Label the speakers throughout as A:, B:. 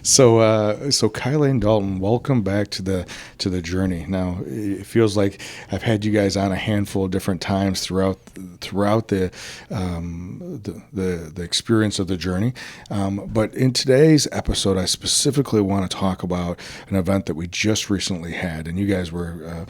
A: So Kylie and Dalton, welcome back to the journey. Now it feels like I've had you guys on a handful of different times throughout the experience of the journey. But in today's episode, I specifically want to talk about an event that we just recently had, and you guys were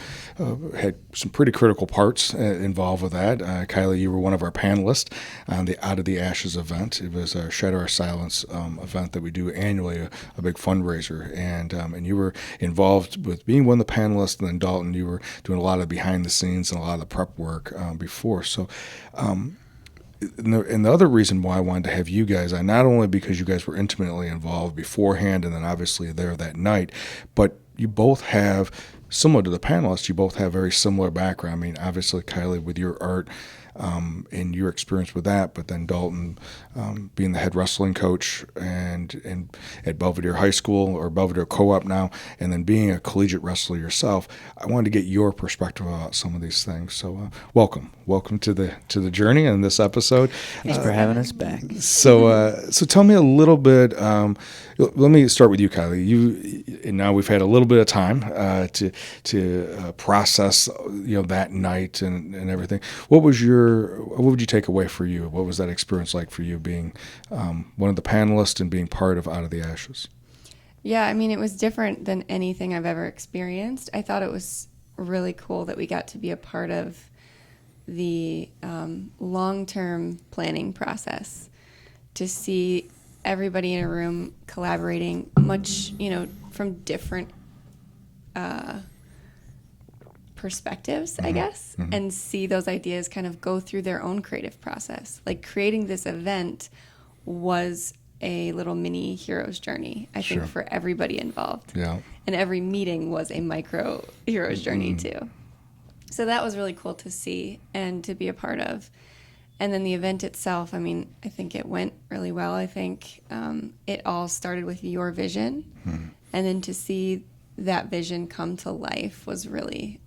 A: had some pretty critical parts involved with that. Kylie, you were one of our panelists on the Out of the Ashes event. It was a Shatter Our Silence event that we do annually, a big fundraiser, and you were involved with being one of the panelists, and then Dalton, you were doing a lot of behind the scenes and a lot of the prep work before. So, and the other reason why I wanted to have you guys on, not only because you guys were intimately involved beforehand and then obviously there that night, but you both have, similar to the panelists, you both have very similar background. I mean, obviously, Kylie, with your art and your experience with that, but then Dalton being the head wrestling coach and at Belvedere High School, or Belvedere Co-op now, and then being a collegiate wrestler yourself, I wanted to get your perspective about some of these things. So welcome to the journey in this episode.
B: Thanks for having us back.
A: So tell me a little bit. Let me start with you, Kylie. And now we've had a little bit of time to process, that night and everything. What would you take away for you? What was that experience like for you, being one of the panelists and being part of Out of the Ashes?
C: Yeah, I mean, it was different than anything I've ever experienced. I thought it was really cool that we got to be a part of the long-term planning process, to see everybody in a room collaborating much, from different perspectives, I guess, and see those ideas kind of go through their own creative process. Like, creating this event was a little mini hero's journey, I think, for everybody involved. Yeah. And every meeting was a micro hero's journey too. So that was really cool to see and to be a part of. And then the event itself, I mean, I think it went really well. I think it all started with your vision. And then to see that vision come to life was really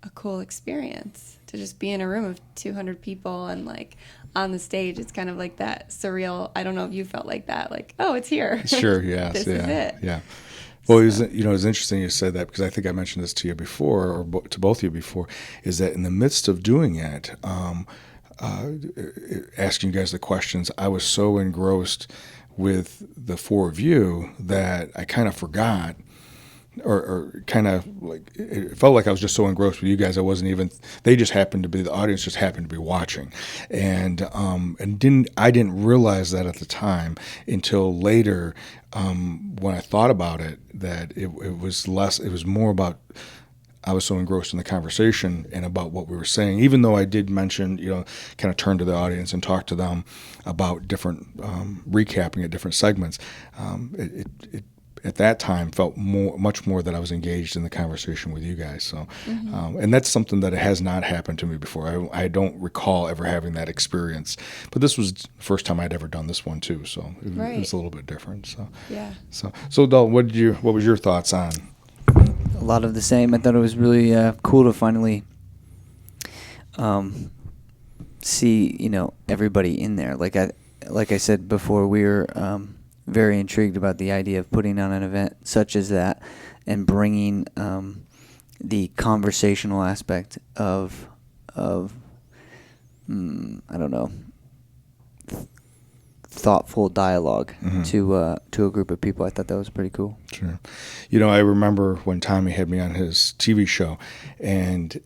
C: a cool experience. To just be in a room of 200 people and, like, on the stage, it's kind of like that surreal, I don't know if you felt like that, like, oh, it's here.
A: Sure, yes.
C: This is it.
A: Yeah. Well, it was interesting you said that, because I think I mentioned this to you before, or to both of you before, is that in the midst of doing it, asking you guys the questions, I was so engrossed with the four of you that I kind of forgot, or kind of like, it felt like I was just so engrossed with you guys, I wasn't even, they just happened to be, the audience just happened to be watching, and I didn't realize that at the time until later, when I thought about it, that it was more about, I was so engrossed in the conversation and about what we were saying, even though I did mention, kind of turn to the audience and talk to them about different, recapping at different segments. It at that time felt much more that I was engaged in the conversation with you guys. So, and that's something that has not happened to me before. I don't recall ever having that experience, but this was the first time I'd ever done this one too. So it was a little bit different. So, yeah. So Dalton, what was your thoughts on?
B: A lot of the same. I thought it was really cool to finally see, everybody in there. Like I said before, we were very intrigued about the idea of putting on an event such as that and bringing the conversational aspect of thoughtful dialogue to a group of people. I thought that was pretty cool.
A: Sure. I remember when Tommy had me on his TV show, and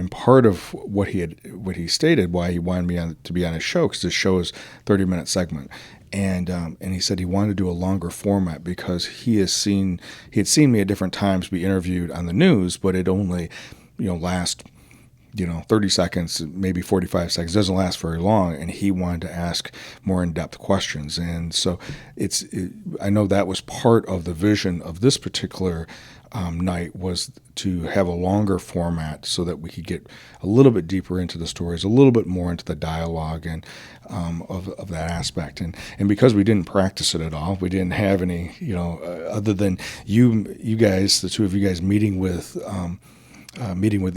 A: part of what he stated why he wanted me to be on his show, because his show is 30-minute segment. And he said he wanted to do a longer format because he had seen me at different times be interviewed on the news, but it only, last, 30 seconds, maybe 45 seconds, doesn't last very long. And he wanted to ask more in-depth questions. And so I know that was part of the vision of this particular night, was to have a longer format so that we could get a little bit deeper into the stories, a little bit more into the dialogue and of that aspect. And because we didn't practice it at all, we didn't have any, other than you guys, the two of you guys meeting with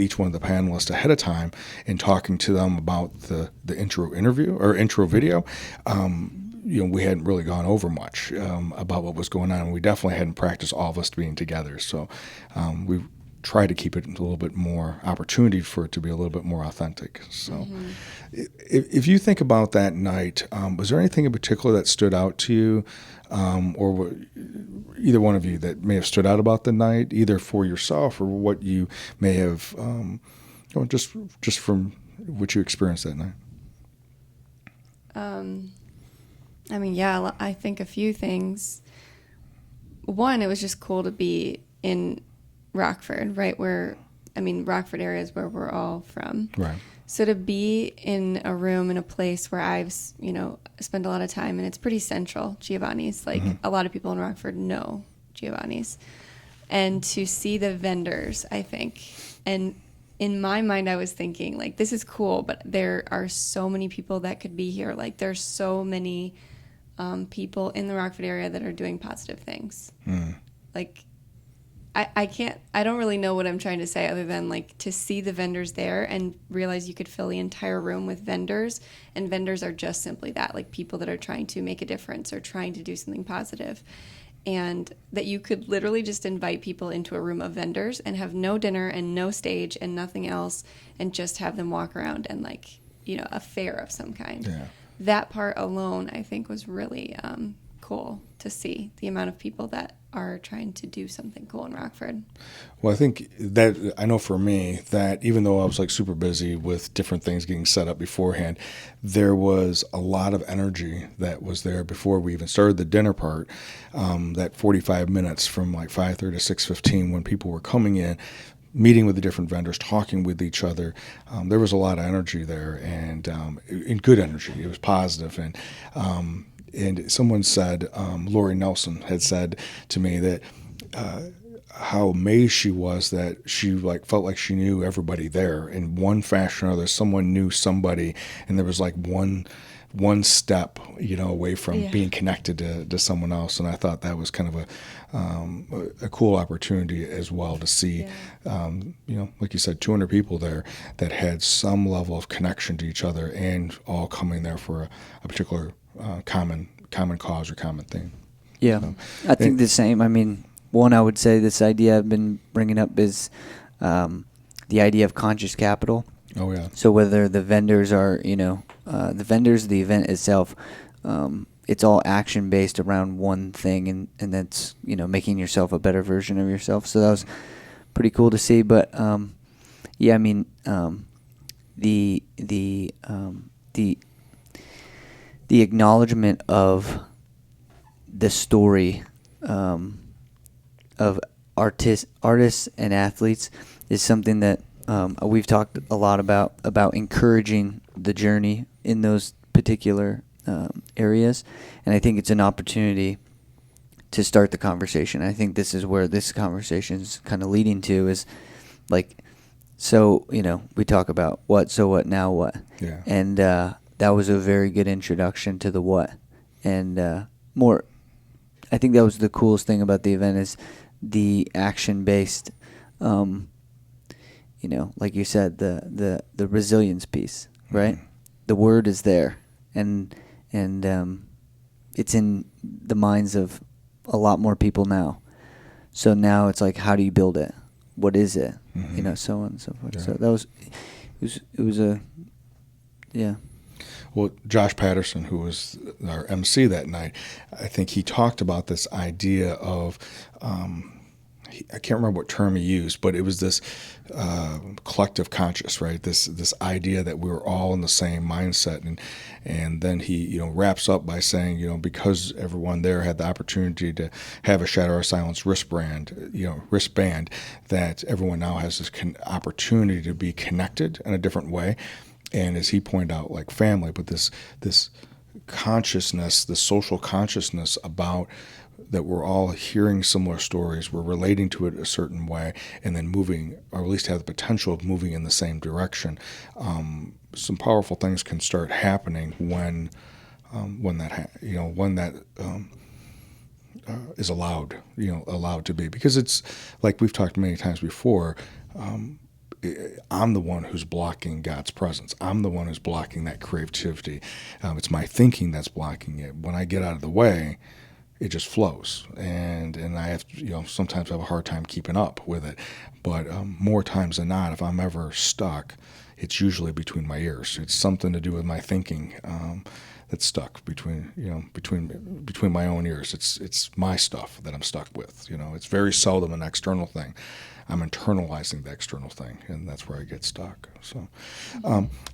A: each one of the panelists ahead of time and talking to them about the intro interview or intro video. we hadn't really gone over much about what was going on. We definitely hadn't practiced all of us being together. So we tried to keep it a little bit more opportunity for it to be a little bit more authentic. So if you think about that night, was there anything in particular that stood out to you, or either one of you that may have stood out about the night, either for yourself or what you may have, just from what you experienced that night?
C: I think a few things. One, it was just cool to be in Rockford, right? Rockford area is where we're all from.
A: Right.
C: So to be in a room in a place where I've, spent a lot of time, and it's pretty central, Giovanni's. Like, a lot of people in Rockford know Giovanni's. And to see the vendors, I think. And in my mind, I was thinking, like, this is cool, but there are so many people that could be here. Like, there's so many people in the Rockford area that are doing positive things. Like, I don't really know what I'm trying to say other than, like, to see the vendors there and realize you could fill the entire room with vendors, and vendors are just simply that, like, people that are trying to make a difference or trying to do something positive. And that you could literally just invite people into a room of vendors and have no dinner and no stage and nothing else, and just have them walk around and, like, a fair of some kind.
A: Yeah.
C: That part alone, I think, was really cool to see, the amount of people that are trying to do something cool in Rockford.
A: Well, I think that, I know for me, that even though I was like super busy with different things getting set up beforehand, there was a lot of energy that was there before we even started the dinner part. That 45 minutes from like 5:30 to 6:15, when people were coming in, meeting with the different vendors, talking with each other, there was a lot of energy there, and good energy. It was positive. And someone said, Lori Nelson had said to me that how amazed she was that she like felt like she knew everybody there in one fashion or other. Someone knew somebody, and there was like one step, away from being connected to someone else. And I thought that was kind of a cool opportunity as well to see, like you said, 200 people there that had some level of connection to each other and all coming there for a particular common cause or common thing.
B: Yeah, I think the same. I mean, one, I would say this idea I've been bringing up is the idea of conscious capital.
A: Oh, yeah.
B: So whether the vendors are, the event itself, it's all action based around one thing, and that's, making yourself a better version of yourself. So that was pretty cool to see. But the acknowledgement of the story of artists and athletes is something that we've talked a lot about encouraging the journey in those particular areas, and I think it's an opportunity to start the conversation. I think this is where this conversation is kind of leading to, is like, so we talk about what, so what, now what, and that was a very good introduction to the what, and more. I think that was the coolest thing about the event, is the action-based, like you said, the resilience piece, right? Mm-hmm. The word is there, and it's in the minds of a lot more people now. So now it's like, how do you build it? What is it? Mm-hmm. So on and so forth. Yeah. So that was, it was a, yeah.
A: Well, Josh Patterson, who was our MC that night, I think he talked about this idea of, I can't remember what term he used, but it was this collective conscious, right? This idea that we were all in the same mindset, and then he wraps up by saying, because everyone there had the opportunity to have a Shatter Our Silence wristband, that everyone now has this opportunity to be connected in a different way. And as he pointed out, like family, but this consciousness, the social consciousness about that we're all hearing similar stories, we're relating to it a certain way, and then moving, or at least have the potential of moving in the same direction. Some powerful things can start happening when that is allowed to be, because it's like we've talked many times before. I'm the one who's blocking God's presence. I'm the one who's blocking that creativity. It's my thinking that's blocking it. When I get out of the way, it just flows, and I have to, sometimes I have a hard time keeping up with it. But more times than not, if I'm ever stuck, it's usually between my ears. It's something to do with my thinking that's stuck between my own ears. It's my stuff that I'm stuck with. It's very seldom an external thing. I'm internalizing the external thing, and that's where I get stuck. So,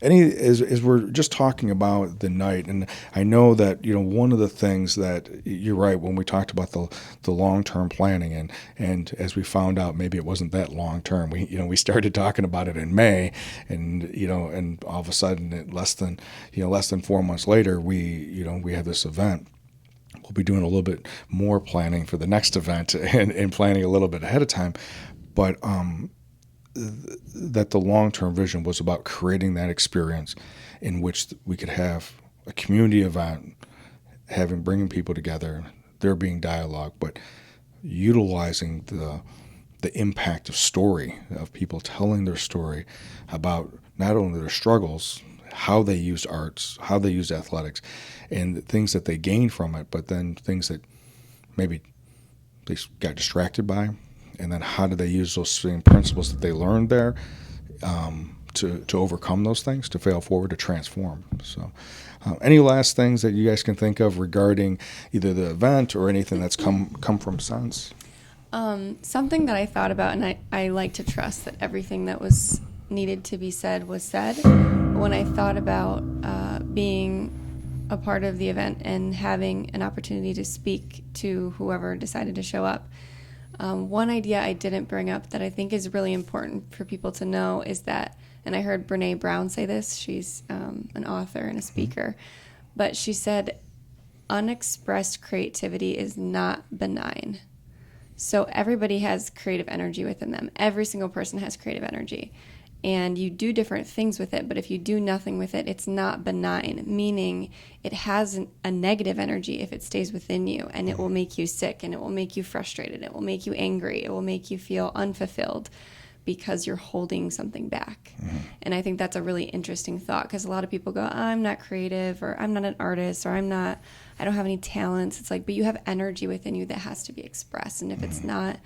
A: as we're just talking about the night, and I know that one of the things that you're right when we talked about the long-term planning, and as we found out, maybe it wasn't that long-term. We started talking about it in May, and all of a sudden, less than 4 months later, we had this event. We'll be doing a little bit more planning for the next event and planning a little bit ahead of time. But that the long-term vision was about creating that experience in which we could have a community event, bringing people together, there being dialogue, but utilizing the impact of story, of people telling their story about not only their struggles, how they used arts, how they used athletics, and things that they gained from it, but then things that maybe they got distracted by. And then how do they use those same principles that they learned there to overcome those things, to fail forward, to transform? So any last things that you guys can think of regarding either the event or anything that's come from Sense?
C: Something that I thought about, and I like to trust that everything that was needed to be said was said. When I thought about being a part of the event and having an opportunity to speak to whoever decided to show up, one idea I didn't bring up that I think is really important for people to know is that, and I heard Brene Brown say this, she's an author and a speaker, but she said, unexpressed creativity is not benign. So everybody has creative energy within them. Every single person has creative energy. And you do different things with it, but if you do nothing with it, it's not benign, meaning it has a negative energy if it stays within you, and it will make you sick, and it will make you frustrated, it will make you angry, it will make you feel unfulfilled because you're holding something back. And I think that's a really interesting thought, because a lot of people go, I'm not creative, or I'm not an artist, or I don't have any talents. It's like, but you have energy within you that has to be expressed, and if it's not,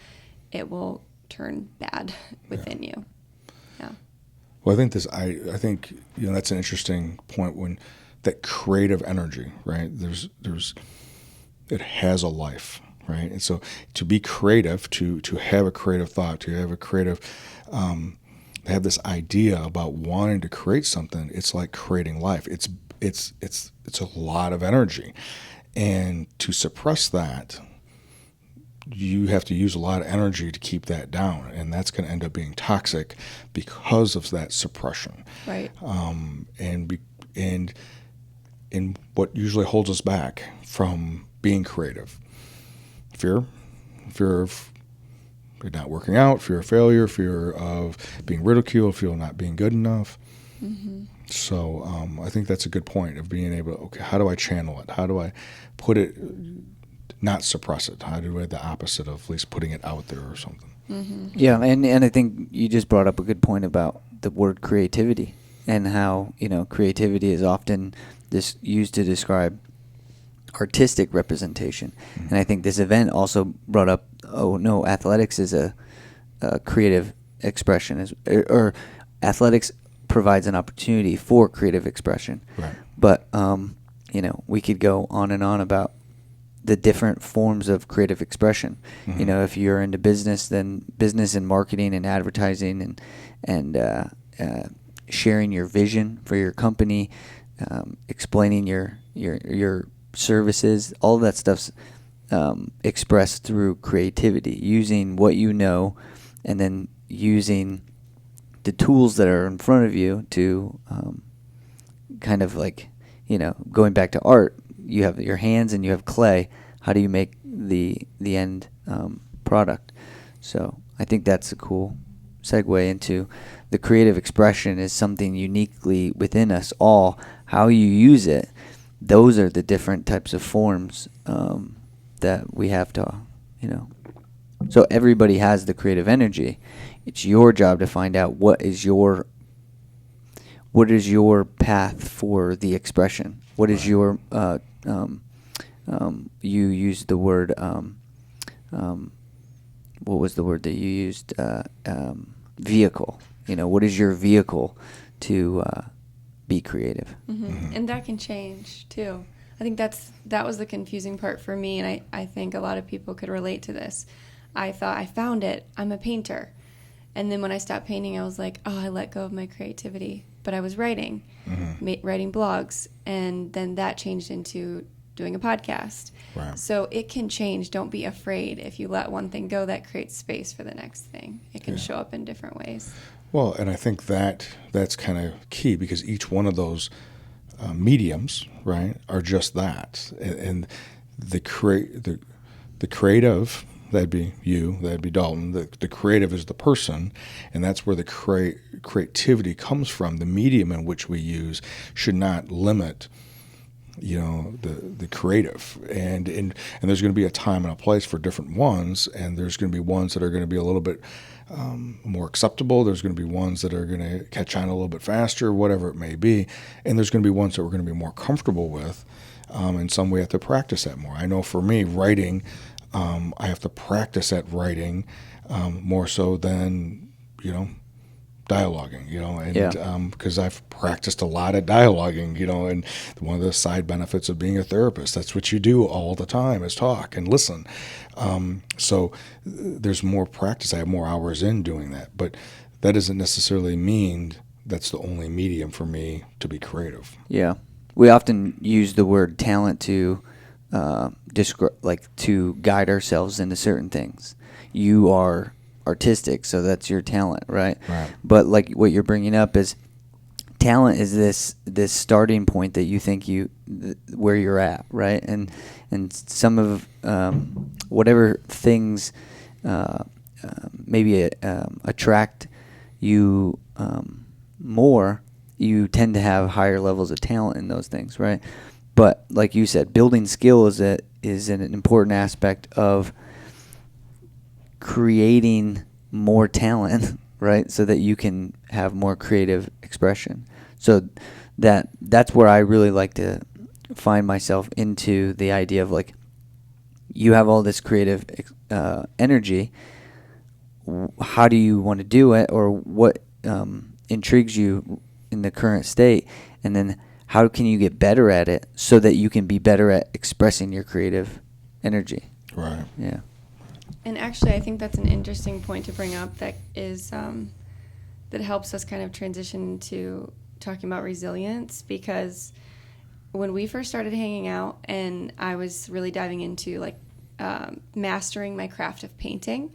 C: it will turn bad within you. Yeah.
A: Well, I think that's an interesting point, when that creative energy, right? It has a life, right? And so to be creative, to have a creative thought, to have a creative, have this idea about wanting to create something, it's like creating life. It's a lot of energy, and to suppress that, you have to use a lot of energy to keep that down, and that's going to end up being toxic because of that suppression.
C: Right.
A: And what usually holds us back from being creative? Fear of not working out, fear of failure, fear of being ridiculed, fear of not being good enough. Mm-hmm. So I think that's a good point of being able to, okay, how do I channel it? How do I put it, not suppress it? How do I do the opposite of at least putting it out there or something?
C: Mm-hmm.
B: Yeah, and I think you just brought up a good point about the word creativity, and how creativity is often used to describe artistic representation. Mm-hmm. And I think this event also brought up, athletics is a creative expression, or athletics provides an opportunity for creative expression.
A: Right.
B: But we could go on and on about the different forms of creative expression. Mm-hmm. If you're into business, then business and marketing and advertising and sharing your vision for your company, explaining your services, all of that stuff's expressed through creativity, using what you know, and then using the tools that are in front of you to kind of like, going back to art, you have your hands and you have clay. How do you make the end product? So I think that's a cool segue into the creative expression is something uniquely within us all. How you use it, those are the different types of forms that we have to, So everybody has the creative energy. It's your job to find out what is your path for the expression. What is your you used the word what was the word that you used? Vehicle. What is your vehicle to be creative?
C: And that can change too. I think that was the confusing part for me, and I think a lot of people could relate to this. I thought I found it. I'm a painter. And then when I stopped painting, I was like, oh, I let go of my creativity. But I was writing, writing blogs, and then that changed into doing a podcast.
A: Right.
C: So it can change. Don't be afraid. If you let one thing go, that creates space for the next thing. It can show up in different ways.
A: Well, and I think that's kind of key, because each one of those mediums, right, are just that. And the creative, that'd be you, that'd be Dalton. The creative is the person, and that's where the creativity comes from. The medium in which we use should not limit, the creative. And there's going to be a time and a place for different ones, and there's going to be ones that are going to be a little bit more acceptable. There's going to be ones that are going to catch on a little bit faster, whatever it may be. And there's going to be ones that we're going to be more comfortable with. And some we have to practice that more. I know for me, writing, I have to practice at writing more so than, dialoguing, and because I've practiced a lot at dialoguing, and one of the side benefits of being a therapist, that's what you do all the time, is talk and listen. So there's more practice. I have more hours in doing that, but that doesn't necessarily mean that's the only medium for me to be creative.
B: Yeah. We often use the word talent to to guide ourselves into certain things. You are artistic, so that's your talent, right?
A: Right.
B: But like what you're bringing up is talent is this starting point that you think where you're at, right? And some of whatever things maybe attract you more, you tend to have higher levels of talent in those things, right? But like you said, building skill is an important aspect of creating more talent, right? So that you can have more creative expression. So that's where I really like to find myself into the idea of, like, you have all this creative energy. How do you want to do it, or what intrigues you in the current state? And then how can you get better at it so that you can be better at expressing your creative energy?
A: Right.
B: Yeah.
C: And actually, I think that's an interesting point to bring up that is that helps us kind of transition to talking about resilience, because when we first started hanging out and I was really diving into mastering my craft of painting,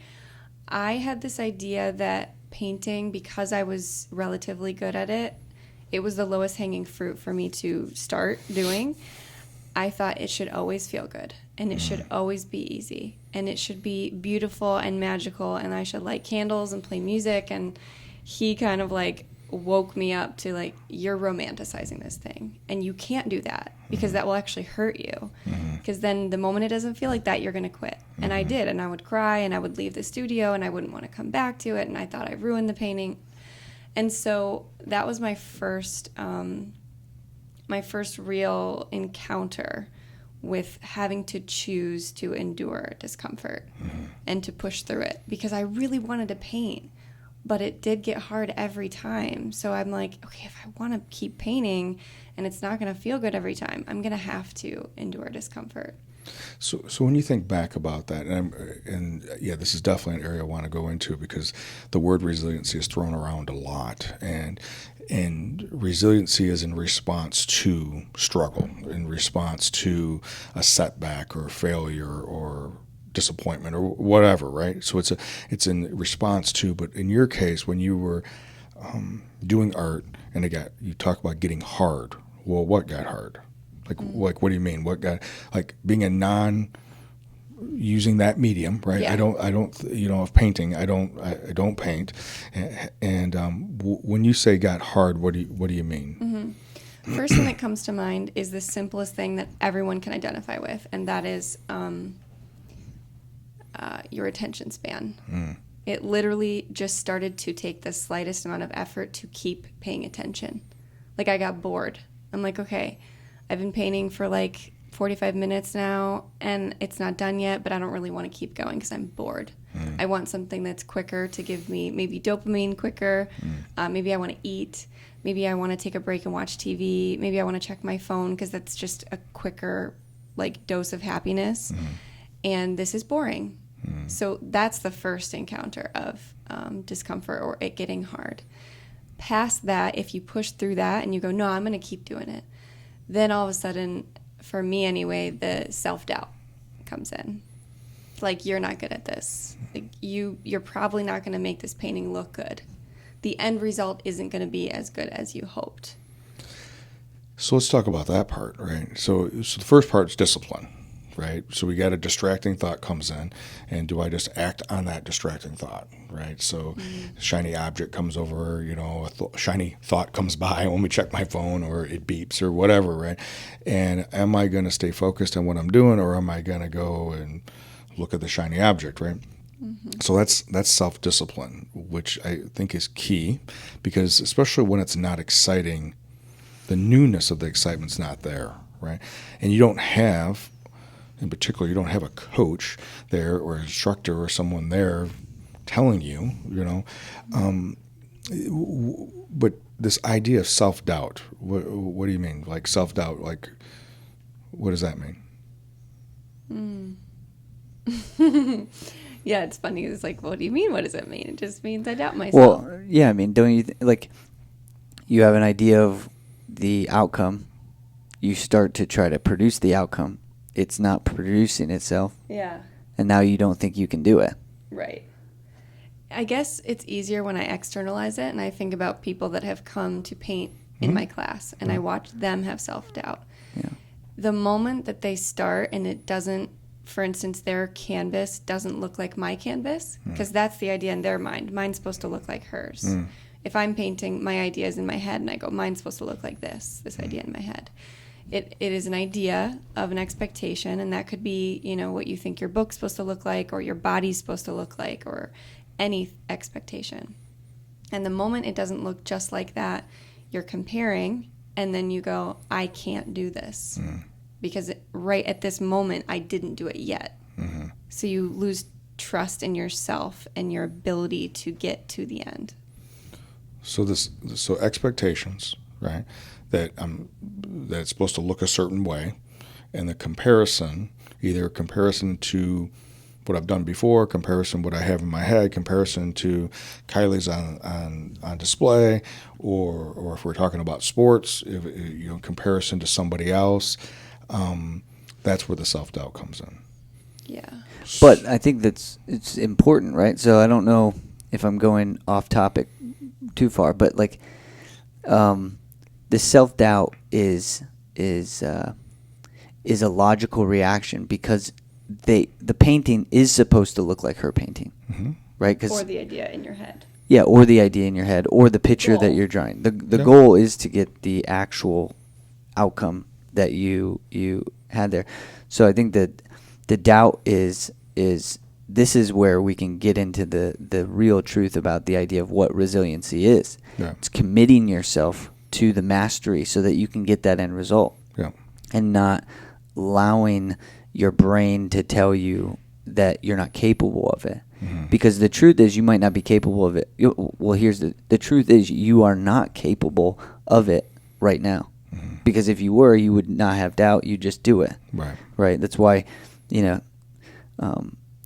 C: I had this idea that painting, because I was relatively good at it, it was the lowest hanging fruit for me to start doing. I thought it should always feel good, and it should always be easy, and it should be beautiful and magical, and I should light candles and play music. And he kind of woke me up to you're romanticizing this thing, and you can't do that, because that will actually hurt you, because then the moment it doesn't feel like that, you're going to quit. And I did, and I would cry, and I would leave the studio, and I wouldn't want to come back to it, and I thought I ruined the painting. And so that was my first real encounter with having to choose to endure discomfort and to push through it, because I really wanted to paint, but it did get hard every time. So I'm like, okay, if I want to keep painting and it's not going to feel good every time, I'm going to have to endure discomfort.
A: So when you think back about that, and this is definitely an area I want to go into, because the word resiliency is thrown around a lot, and resiliency is in response to struggle, in response to a setback or failure or disappointment or whatever, right? So it's in response to. But in your case, when you were doing art, and again, you talk about getting hard. Well, what got hard? What do you mean? What got, being a using that medium, right?
C: Yeah.
A: I don't, of painting, I don't paint. And when you say got hard, what do you mean?
C: First thing that comes to mind is the simplest thing that everyone can identify with, and that is your attention span. It literally just started to take the slightest amount of effort to keep paying attention. Like, I got bored. I'm like, okay, I've been painting for like 45 minutes now, and it's not done yet, but I don't really want to keep going because I'm bored. I want something that's quicker to give me maybe dopamine quicker. Maybe I want to eat. Maybe I want to take a break and watch TV. Maybe I want to check my phone because that's just a quicker like dose of happiness. And this is boring. So that's the first encounter of discomfort or it getting hard. Past that, if you push through that and you go, no, I'm going to keep doing it, then all of a sudden, for me anyway, the self-doubt comes in. Like, you're not good at this. Like, you're probably not going to make this painting look good. The end result isn't going to be as good as you hoped.
A: So let's talk about that part, right? So the first part is discipline, right? So we got a distracting thought comes in, and do I just act on that distracting thought, right? So shiny object comes over, a shiny thought comes by when we check my phone, or it beeps or whatever, right? And am I going to stay focused on what I'm doing, or am I going to go and look at the shiny object, right? So that's self-discipline, which I think is key, because especially when it's not exciting, the newness of the excitement's not there, right? And you don't have, in particular, you don't have a coach there or an instructor or someone there telling you, but this idea of self-doubt, what do you mean? Like self-doubt, like what does that mean?
C: Yeah, it's funny. It's like, what do you mean? What does it mean? It just means I doubt myself.
B: Well, yeah, I mean, don't you like you have an idea of the outcome, you start to try to produce the outcome. It's not producing itself.
C: Yeah.
B: And now you don't think you can do it.
C: Right. I guess it's easier when I externalize it and I think about people that have come to paint in my class and I watch them have self-doubt.
B: Yeah.
C: The moment that they start and it doesn't, for instance, their canvas doesn't look like my canvas, because that's the idea in their mind. Mine's supposed to look like hers. If I'm painting, my idea is in my head and I go, mine's supposed to look like this idea in my head. It is an idea of an expectation, and that could be, what you think your book's supposed to look like or your body's supposed to look like or any expectation. And the moment it doesn't look just like that, you're comparing, and then you go, I can't do this. Because right at this moment, I didn't do it yet. So you lose trust in yourself and your ability to get to the end.
A: So expectations, right? That it's supposed to look a certain way, and the comparison, either comparison to what I've done before, comparison what I have in my head, comparison to Kylie's on display, or if we're talking about sports, comparison to somebody else. That's where the self-doubt comes in.
C: Yeah.
B: But I think it's important, right? So I don't know if I'm going off topic too far, but like the self-doubt is a logical reaction, because the painting is supposed to look like her painting, right?
C: Or the idea in your head.
B: Yeah, or the idea in your head, or the picture that you're drawing. The goal is to get the actual outcome that you had there. So I think that the doubt is this is where we can get into the real truth about the idea of what resiliency is.
A: Yeah.
B: It's committing yourself to the mastery so that you can get that end result.
A: Yeah.
B: And not allowing your brain to tell you that you're not capable of it. Because the truth is you might not be capable of it. Well, here's the truth is you are not capable of it right now. Because if you were, you would not have doubt. You just do it. Right. That's why,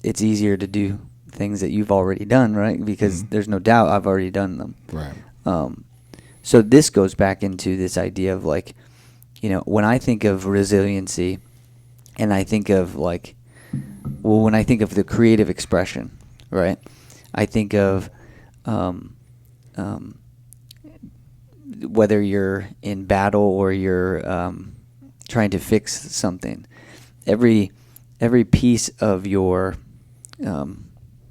B: it's easier to do things that you've already done, right? Because there's no doubt I've already done them.
A: Right.
B: So this goes back into this idea of like, when I think of resiliency, and I think of when I think of the creative expression, right? I think of whether you're in battle or you're trying to fix something, every piece of your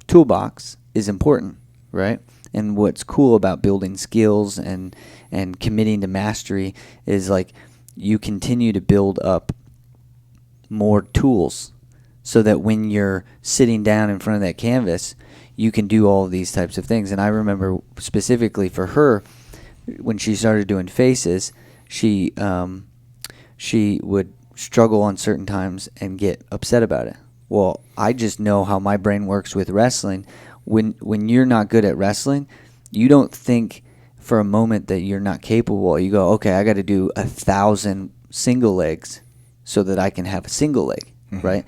B: toolbox is important, right? And what's cool about building skills and committing to mastery is like you continue to build up more tools so that when you're sitting down in front of that canvas, you can do all of these types of things. And I remember specifically for her, when she started doing faces, she would struggle on certain times and get upset about it. Well, I just know how my brain works with wrestling. When you're not good at wrestling, you don't think for a moment that you're not capable. You go, okay, I got to do 1,000 single legs so that I can have a single leg, right?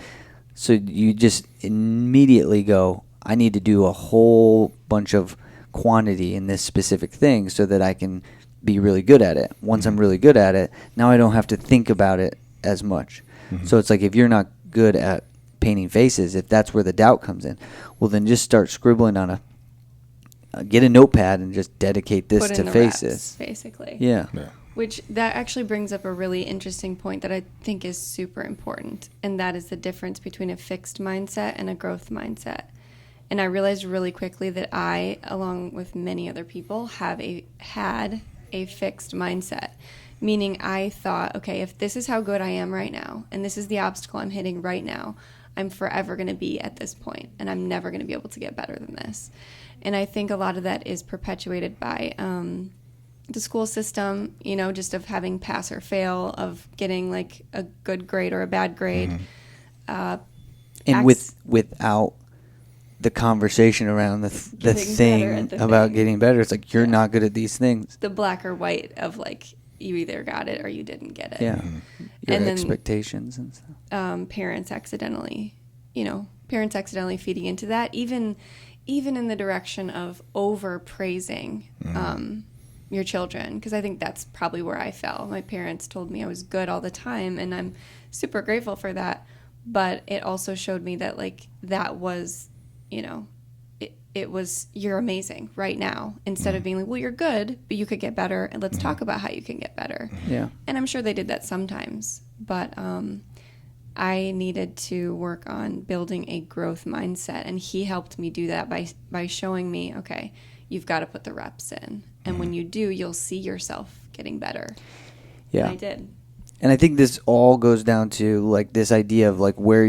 B: So you just immediately go, I need to do a whole bunch of quantity in this specific thing so that I can be really good at it. Once I'm really good at it, now I don't have to think about it as much. So it's like if you're not good at painting faces, if that's where the doubt comes in, well, then just start scribbling on get a notepad and just dedicate this
C: Put
B: to
C: in the
B: faces.
C: reps, basically.
B: Yeah.
C: Which that actually brings up a really interesting point that I think is super important, and that is the difference between a fixed mindset and a growth mindset. And I realized really quickly that I, along with many other people, had a fixed mindset, meaning I thought, okay, if this is how good I am right now, and this is the obstacle I'm hitting right now, I'm forever going to be at this point, and I'm never going to be able to get better than this. And I think a lot of that is perpetuated by the school system, just of having pass or fail, of getting like a good grade or a bad grade.
B: And without the conversation around the thing about getting better, it's like you're not good at these things.
C: The black or white of like you either got it or you didn't get it.
B: Yeah, your
C: and
B: expectations and stuff.
C: Parents accidentally feeding into that, even in the direction of over praising your children, because I think that's probably where I fell. My parents told me I was good all the time, and I'm super grateful for that. But it also showed me that like that was, it was you're amazing right now, instead of being like, well, you're good, but you could get better, and let's talk about how you can get better.
B: Yeah.
C: And I'm sure they did that sometimes, but I needed to work on building a growth mindset, and he helped me do that by showing me, okay, you've got to put the reps in, and when you do, you'll see yourself getting better.
B: Yeah.
C: And I did.
B: And I think this all goes down to like this idea of like where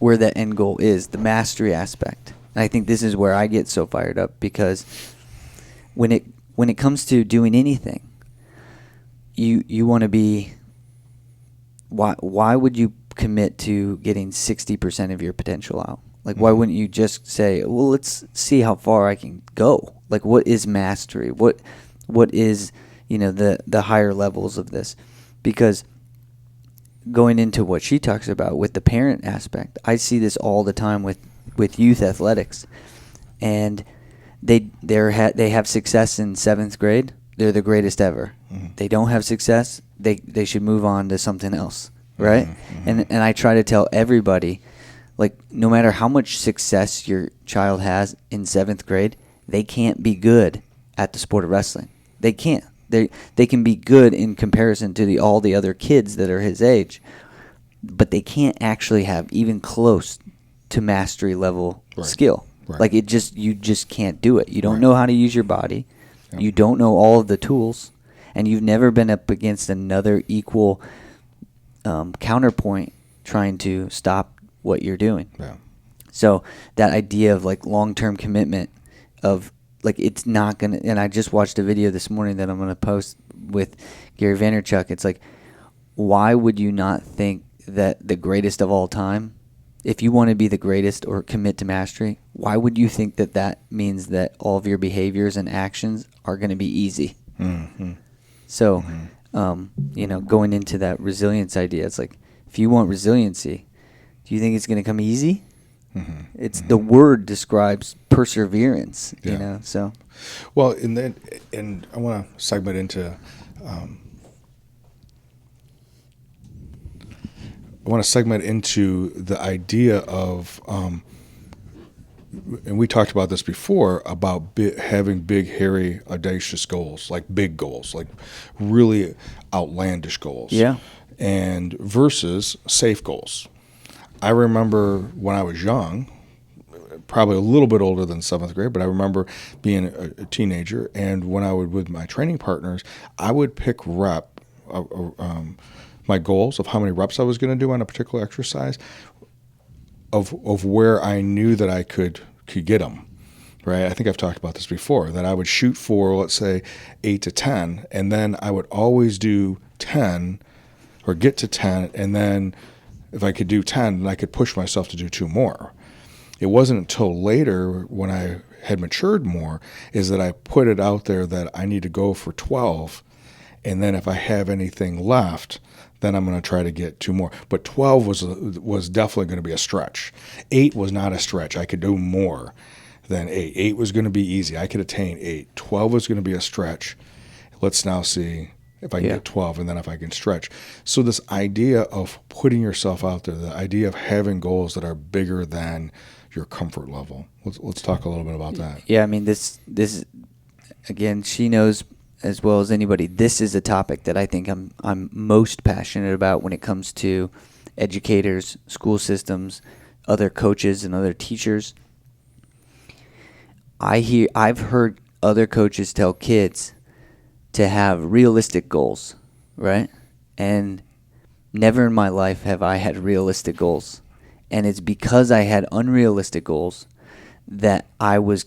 B: that end goal is, the mastery aspect. And I think this is where I get so fired up, because when it comes to doing anything, you want to be, why would you commit to getting 60% of your potential out? Like, why wouldn't you just say, well, let's see how far I can go? Like, what is mastery? What is, the higher levels of this? Because going into what she talks about with the parent aspect, I see this all the time with youth athletics, and they have success in 7th grade. They're the greatest ever. They don't have success. They should move on to something else, right? And I try to tell everybody, like, no matter how much success your child has in 7th grade, they can't be good at the sport of wrestling. They can't. They can be good in comparison to all the other kids that are his age, but they can't actually have even close to mastery level skill.
A: Right.
B: Like you just can't do it. You don't know how to use your body. Yep. You don't know all of the tools, and you've never been up against another equal counterpoint trying to stop what you're doing.
A: Yeah.
B: So that idea of like long-term commitment of like it's not going to, and I just watched a video this morning that I'm going to post with Gary Vaynerchuk. It's like, why would you not think that the greatest of all time, if you want to be the greatest or commit to mastery, why would you think that means that all of your behaviors and actions are going to be easy? So, going into that resilience idea, it's like, if you want resiliency, do you think it's going to come easy? It's the word describes perseverance, so.
A: Well, and I want to segment into, the idea of, and we talked about this before, about having big, hairy, audacious goals, like big goals, like really outlandish goals.
B: Yeah.
A: And versus safe goals. I remember when I was young, probably a little bit older than 7th grade, but I remember being a teenager, and when I would, with my training partners, I would pick my goals of how many reps I was going to do on a particular exercise of where I knew that I could get them. Right. I think I've talked about this before, that I would shoot for, let's say, 8 to 10, and then I would always do 10 or get to 10, and then if I could do 10, then I could push myself to do 2 more. It wasn't until later, when I had matured more, is that I put it out there that I need to go for 12, and then if I have anything left, then I'm going to try to get 2 more. But 12 was definitely going to be a stretch. 8 was not a stretch. I could do more than 8. 8 was going to be easy. I could attain 8. 12 was going to be a stretch. Let's now see if I can get 12, and then if I can stretch. So this idea of putting yourself out there, the idea of having goals that are bigger than your comfort level. Let's talk a little bit about that.
B: Yeah, I mean, this again, she knows as well as anybody, this is a topic that I think I'm most passionate about when it comes to educators, school systems, other coaches, and other teachers. I've heard other coaches tell kids to have realistic goals, right? And never in my life have I had realistic goals. And it's because I had unrealistic goals that I was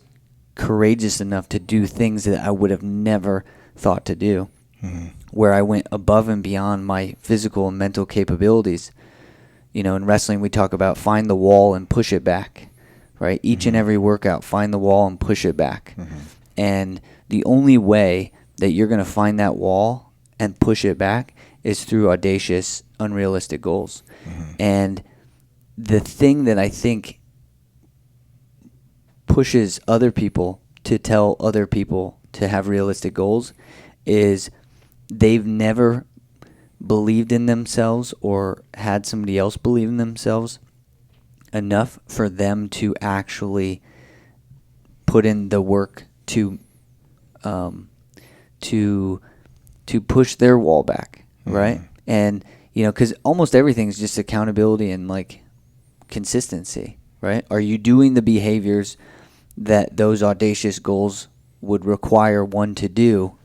B: courageous enough to do things that I would have never thought to do, where I went above and beyond my physical and mental capabilities. You know, in wrestling, we talk about find the wall and push it back, right? Each and every workout, find the wall and push it back. And the only way that you're going to find that wall and push it back is through audacious, unrealistic goals. And the thing that I think pushes other people to tell other people to have realistic goals is they've never believed in themselves or had somebody else believe in themselves enough for them to actually put in the work to push their wall back, right? And you know, because almost everything is just accountability and like consistency, right? Are you doing the behaviors that those audacious goals would require one to do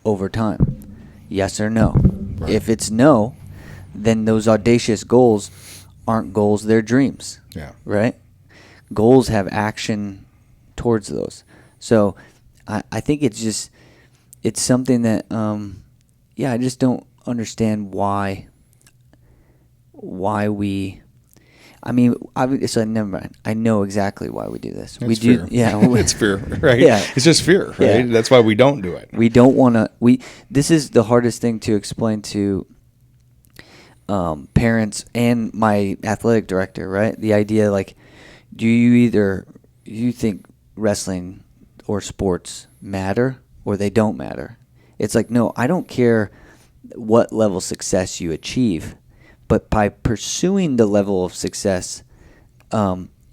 B: over time? Yes or no?
A: Right.
B: If it's no, then those audacious goals aren't goals, they're dreams.
A: Yeah.
B: Right? Goals have action towards those. So I think it's something that, I just don't understand why we, I mean, obviously, never mind. I know exactly why we do this.
A: It's fear.
B: Yeah.
A: It's fear, right?
B: Yeah.
A: It's just fear, right?
B: Yeah.
A: That's why we don't do it.
B: We don't want to. This is the hardest thing to explain to parents and my athletic director, right? The idea, like, do you think wrestling or sports matter or they don't matter? It's like, no, I don't care what level of success you achieve, but by pursuing the level of success,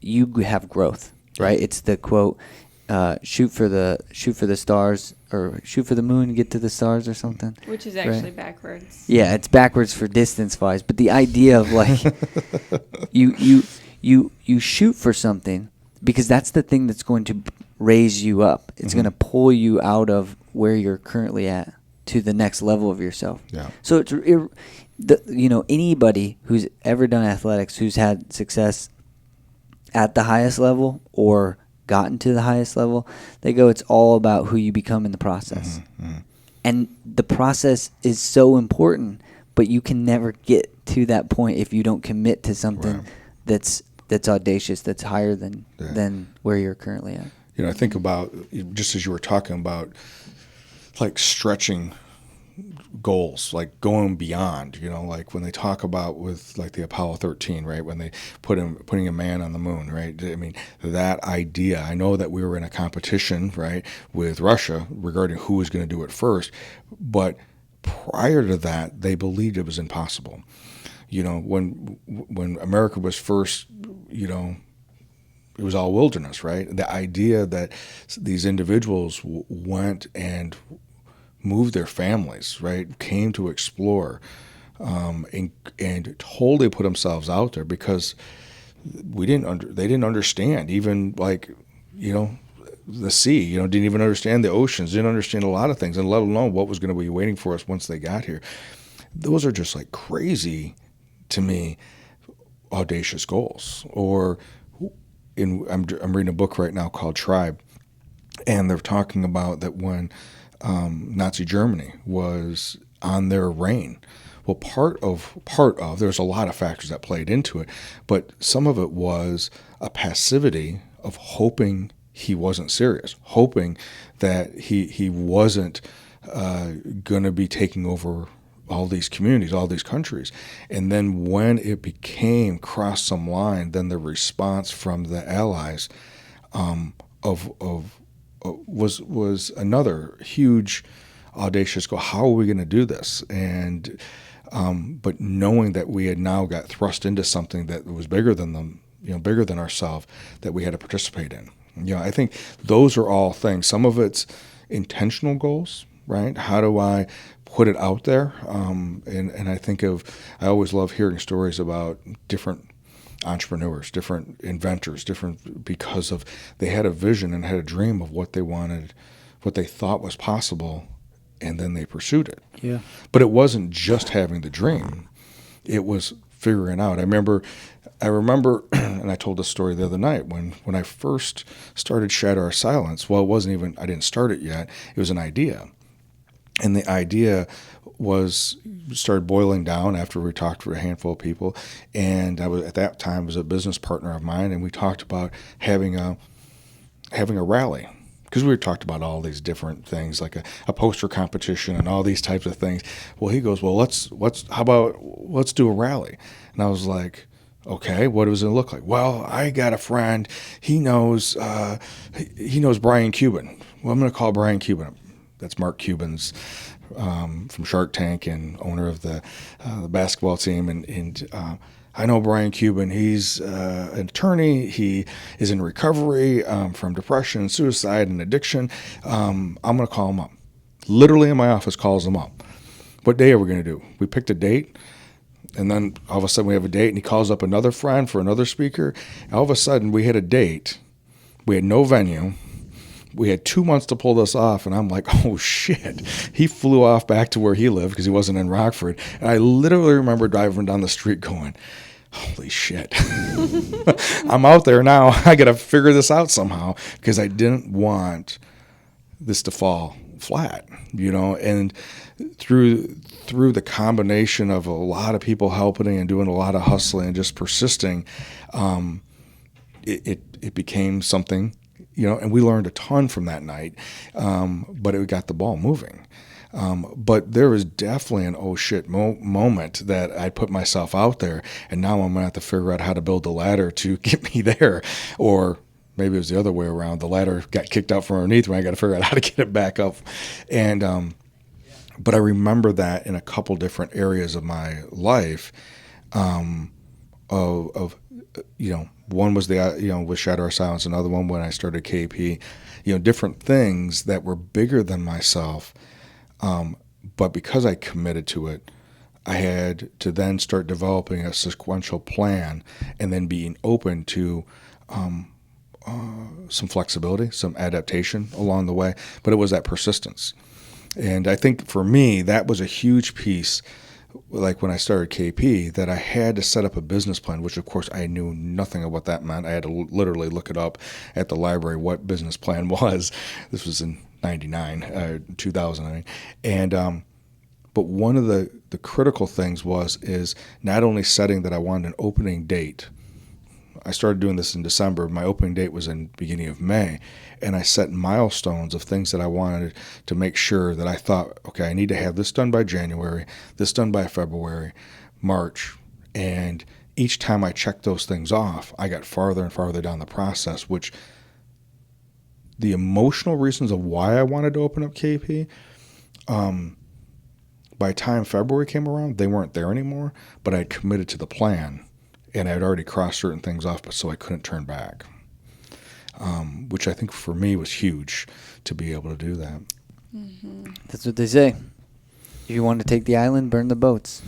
B: you have growth, right? It's the quote, shoot for the stars, or shoot for the moon, get to the stars, or something.
C: Which is actually backwards.
B: Yeah, it's backwards for distance-wise, but the idea of like you shoot for something because that's the thing that's going to raise you up. It's going to pull you out of where you're currently at to the next level of yourself.
A: Yeah.
B: So it's anybody who's ever done athletics, who's had success at the highest level or gotten to the highest level, they go, it's all about who you become in the process. And the process is so important, but you can never get to that point if you don't commit to something that's audacious, that's higher than where you're currently at.
A: You know, I think about, just as you were talking about, like stretching goals, like going beyond, you know, like when they talk about with like the Apollo 13, right? When they putting a man on the moon, right? I mean, that idea, I know that we were in a competition, right, with Russia regarding who was going to do it first, but prior to that, they believed it was impossible. You know, when America was first, you know, it was all wilderness, right? The idea that these individuals went and moved their families, right? Came to explore, and totally put themselves out there because they didn't understand even, like, you know, the sea, you know, didn't even understand the oceans, didn't understand a lot of things, and let alone what was going to be waiting for us once they got here. Those are just like crazy to me audacious goals. Or I'm reading a book right now called Tribe, and they're talking about that when Nazi Germany was on their reign. Well, part of there's a lot of factors that played into it, but some of it was a passivity of hoping he wasn't serious, hoping that he wasn't going to be taking over all these communities, all these countries. And then when it became crossed some line, then the response from the Allies was another huge audacious goal. How are we going to do this? And but knowing that we had now got thrust into something that was bigger than them, bigger than ourselves, that we had to participate in. I think those are all things. Some of it's intentional goals, right? How do I put it out there? And I think I always love hearing stories about different entrepreneurs, different inventors, because of they had a vision and had a dream of what they wanted, what they thought was possible, and then they pursued it.
B: Yeah.
A: But it wasn't just having the dream. It was figuring out. I remember, and I told this story the other night, when I first started Shatter Our Silence, well, I didn't start it yet. It was an idea. And the idea started boiling down after we talked to a handful of people. And I was, at that time, was a business partner of mine, and we talked about having a rally. Because we talked about all these different things, like a poster competition and all these types of things. Well, he goes, well, let's do a rally. And I was like, okay, what does it look like? Well, I got a friend. He knows Brian Cuban. Well, I'm going to call Brian Cuban. That's Mark Cuban's from Shark Tank and owner of the basketball team. And I know Brian Cuban. He's an attorney. He is in recovery from depression, suicide, and addiction. I'm going to call him up. Literally in my office, calls him up. What day are we going to do? We picked a date, and then all of a sudden we have a date, and he calls up another friend for another speaker. All of a sudden we had a date. We had no venue. We had 2 months to pull this off, and I'm like, oh, shit. He flew off back to where he lived because he wasn't in Rockford. And I literally remember driving down the street going, holy shit. I'm out there now. I got to figure this out somehow, because I didn't want this to fall flat, and through the combination of a lot of people helping and doing a lot of hustling and just persisting, it became something, and we learned a ton from that night, but it got the ball moving. But there was definitely an oh shit moment that I put myself out there, and now I'm going to have to figure out how to build the ladder to get me there. Or maybe it was the other way around. The ladder got kicked out from underneath when I got to figure out how to get it back up. And but I remember that in a couple different areas of my life, one was with Shatter Our Silence, another one when I started KP, different things that were bigger than myself. But because I committed to it, I had to then start developing a sequential plan and then being open to some flexibility, some adaptation along the way. But it was that persistence. And I think for me, that was a huge piece, like when I started KP, that I had to set up a business plan, which of course I knew nothing of what that meant. I had to literally look it up at the library what business plan was. This was in 2000. And but one of the critical things is not only setting that I wanted an opening date. I started doing this in December. My opening date was in beginning of May, and I set milestones of things that I wanted to make sure that I thought, okay, I need to have this done by January, this done by February, March, and each time I checked those things off, I got farther and farther down the process, which the emotional reasons of why I wanted to open up KP, by the time February came around, they weren't there anymore, but I had committed to the plan, and I had already crossed certain things off, but so I couldn't turn back, which I think for me was huge to be able to do that.
B: Mm-hmm. That's what they say. If you want to take the island, burn the boats.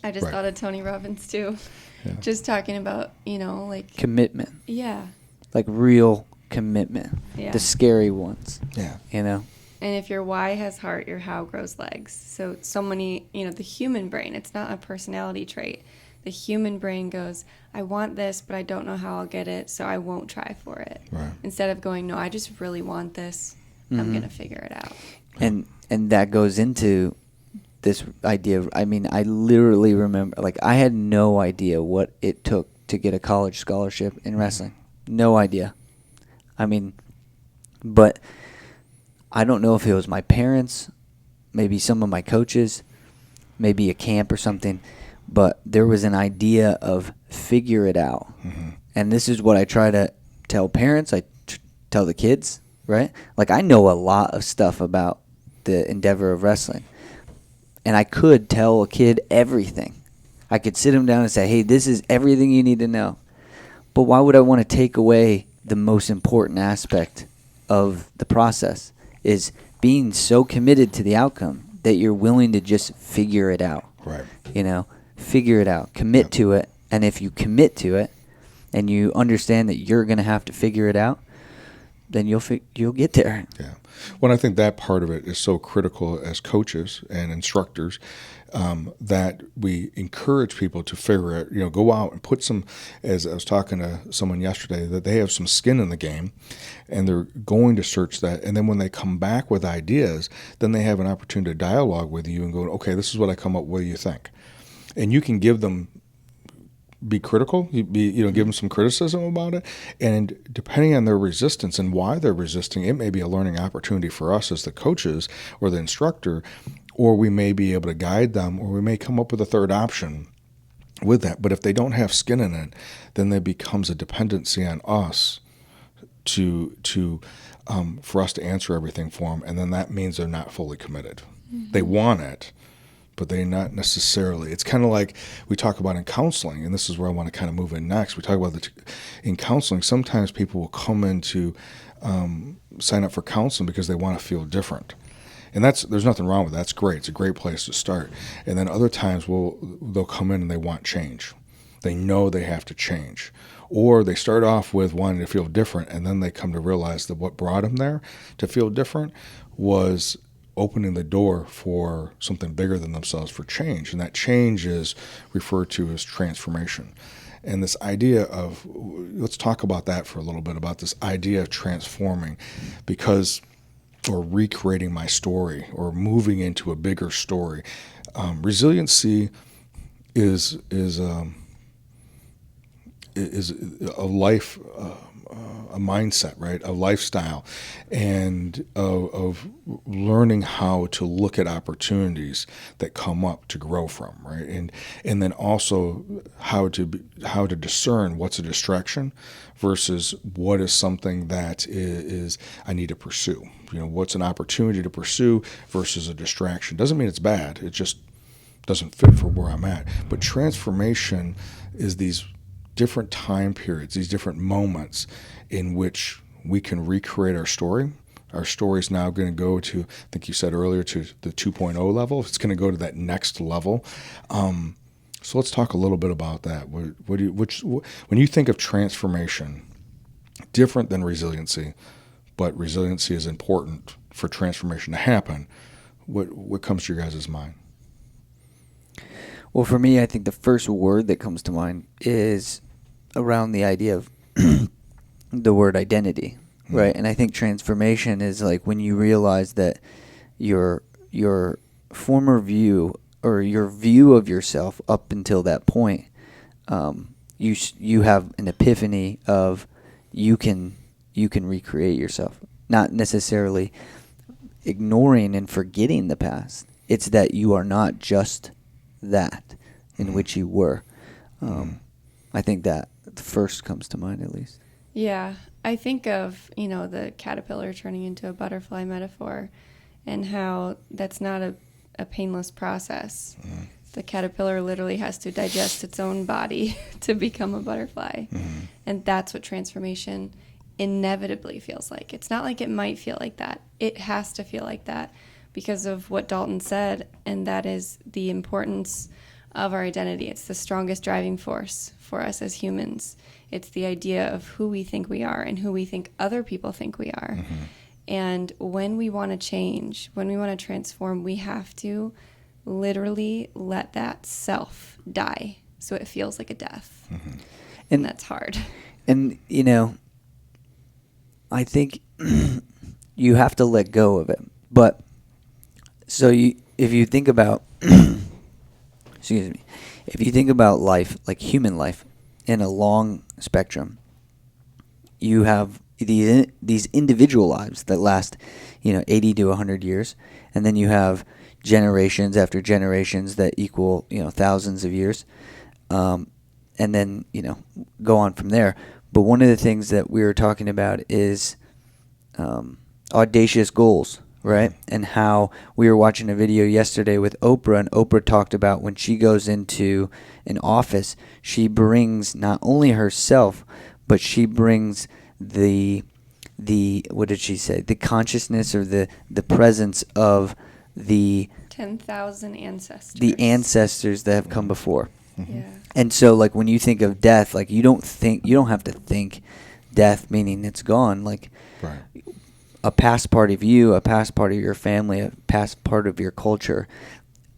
C: I just thought of Tony Robbins, too. Yeah. Just talking about, like...
B: commitment.
C: Yeah.
B: Like real commitment.
C: Yeah.
B: The scary ones.
A: Yeah.
C: And if your why has heart, your how grows legs. So many, the human brain, it's not a personality trait. The human brain goes, I want this, but I don't know how I'll get it, so I won't try for it.
A: Right.
C: Instead of going, no, I just really want this. I'm going to figure it out.
B: And that goes into this idea of, I mean, I literally remember, like, I had no idea what it took to get a college scholarship in wrestling. No idea. I mean, but I don't know if it was my parents, maybe some of my coaches, maybe a camp or something, but there was an idea of figure it out. And this is what I try to tell parents, tell the kids, right? Like, I know a lot of stuff about the endeavor of wrestling. And I could tell a kid everything. I could sit him down and say, hey, this is everything you need to know. But why would I want to take away the most important aspect of the process, is being so committed to the outcome that you're willing to just figure it out.
A: Right.
B: You know, figure it out, commit to it. And if you commit to it and you understand that you're going to have to figure it out, then you'll get there.
A: Yeah. Well, I think that part of it is so critical as coaches and instructors, that we encourage people to figure it, go out and put some, as I was talking to someone yesterday, that they have some skin in the game and they're going to search that. And then when they come back with ideas, then they have an opportunity to dialogue with you and go, okay, this is what I come up with. What do you think? And you can give them, be critical, give them some criticism about it. And depending on their resistance and why they're resisting, it may be a learning opportunity for us as the coaches or the instructor, or we may be able to guide them, or we may come up with a third option with that. But if they don't have skin in it, then there becomes a dependency on us for us to answer everything for them. And then that means they're not fully committed. They want it, but they're not necessarily. It's kind of like we talk about in counseling, and this is where I want to kind of move in next. We talk about in counseling, sometimes people will come in to sign up for counseling because they want to feel different. And there's nothing wrong with that. That's great. It's a great place to start. And then other times they'll come in and they want change. They know they have to change. Or they start off with wanting to feel different, and then they come to realize that what brought them there to feel different was opening the door for something bigger than themselves, for change. And that change is referred to as transformation. And this idea of, let's talk about that for a little bit, about this idea of transforming, or recreating my story, or moving into a bigger story. Resiliency is a life, a mindset, right? A lifestyle, and of learning how to look at opportunities that come up to grow from, right? And then also how to discern what's a distraction versus what is something that is I need to pursue. What's an opportunity to pursue versus a distraction. Doesn't mean it's bad. It just doesn't fit for where I'm at. But transformation is these different time periods, these different moments in which we can recreate our story. Our story is now going to go to, I think you said earlier, to the 2.0 level. It's going to go to that next level. So let's talk a little bit about that. When you think of transformation, different than resiliency, but resiliency is important for transformation to happen, what comes to your guys' mind?
B: Well, for me, I think the first word that comes to mind is around the idea of the word identity, right? And I think transformation is like when you realize that your former view, or your view of yourself up until that point, you have an epiphany of you can recreate yourself, not necessarily ignoring and forgetting the past. It's that you are not just that in which you were. I think that first comes to mind, at least.
C: Yeah, I think of, the caterpillar turning into a butterfly metaphor, and how that's not a painless process. The caterpillar literally has to digest its own body to become a butterfly. And that's what transformation inevitably feels like. It's not like it might feel like that. It has to feel like that because of what Dalton said, and that is the importance of our identity. It's the strongest driving force for us as humans. It's the idea of who we think we are and who we think other people think we are. And when we want to change, when we want to transform, we have to literally let that self die. so it feels like a death.
A: Mm-hmm.
C: And that's hard.
B: And, I think you have to let go of it. But so if you think about, excuse me, if you think about life, like human life, in a long spectrum, you have these individual lives that last, 80 to 100 years, and then you have generations after generations that equal, thousands of years, and then, go on from there. But one of the things that we were talking about is audacious goals, right? And how we were watching a video yesterday with Oprah, and Oprah talked about when she goes into an office, she brings not only herself, but she brings the what did she say? The consciousness or the presence of the
C: 10,000 ancestors.
B: The ancestors that have come before.
C: Yeah.
B: And so, like, when you think of death, like, you don't have to think death meaning it's gone. Like,
A: Right.
B: a past part of you, a past part of your family, a past part of your culture.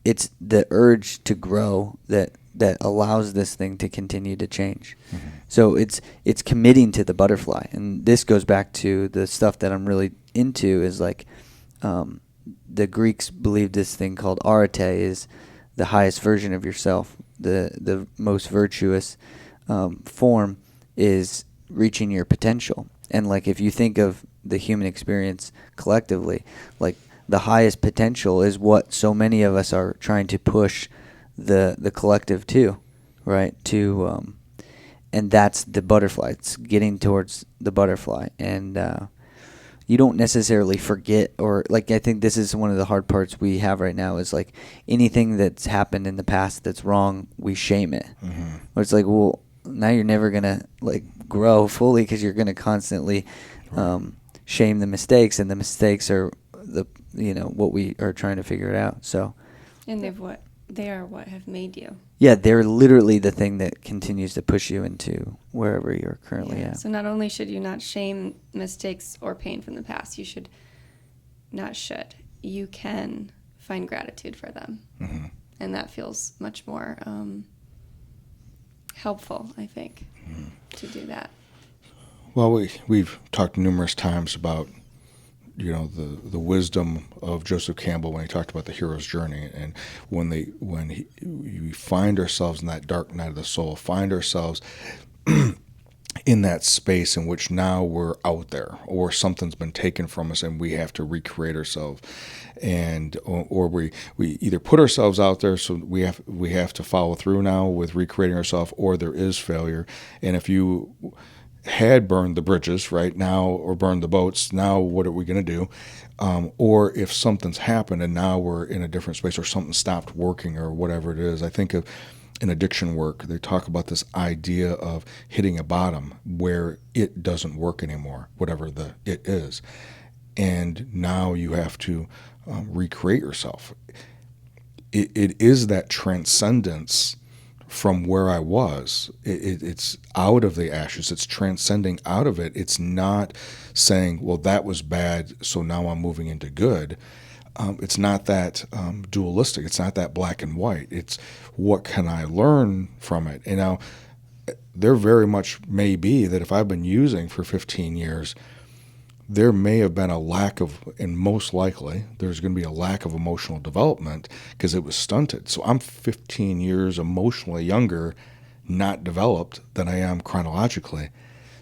B: It's the urge to grow that allows this thing to continue to change.
A: Mm-hmm.
B: So it's committing to the butterfly. And this goes back to the stuff that I'm really into is like the Greeks believed this thing called arete is the highest version of yourself. The most virtuous form is reaching your potential. And like if you think of the human experience collectively, like the highest potential is what so many of us are trying to push the collective to, right? To and that's the butterfly. It's getting towards the butterfly. And you don't necessarily forget, or like I think this is one of the hard parts we have right now is like anything that's happened in the past that's wrong, we shame it.
A: Mm-hmm.
B: Or it's like, well, now you're never gonna like grow fully because you're gonna constantly shame the mistakes, and the mistakes are the what we are trying to figure it out. So,
C: And they are what have made you.
B: yeah, they're literally the thing that continues to push you into wherever you're currently at.
C: So not only should you not shame mistakes or pain from the past, you can find gratitude for them.
A: Mm-hmm.
C: And that feels much more helpful, I think, to do that.
A: Well, we've talked numerous times about the wisdom of Joseph Campbell when he talked about the hero's journey, and we find ourselves in that dark night of the soul, find ourselves in that space in which now we're out there, or something's been taken from us, and we have to recreate ourselves, and or we either put ourselves out there, so we have to follow through now with recreating ourselves, or there is failure, and if you had burned the bridges right now or burned the boats, now what are we going to do? Or if something's happened and now we're in a different space, or something stopped working or whatever it is. I think of in addiction work, they talk about this idea of hitting a bottom where it doesn't work anymore, whatever it is. And now you have to recreate yourself. It is that transcendence from where I was. It's out of the ashes. It's transcending out of it. It's not saying, well, that was bad, so now I'm moving into good. It's not that dualistic. It's not that black and white. It's what can I learn from it? And now there very much may be that if I've been using for 15 years, there may have been a lack of, and most likely there's going to be a lack of emotional development because it was stunted. So I'm 15 years emotionally younger, not developed than I am chronologically.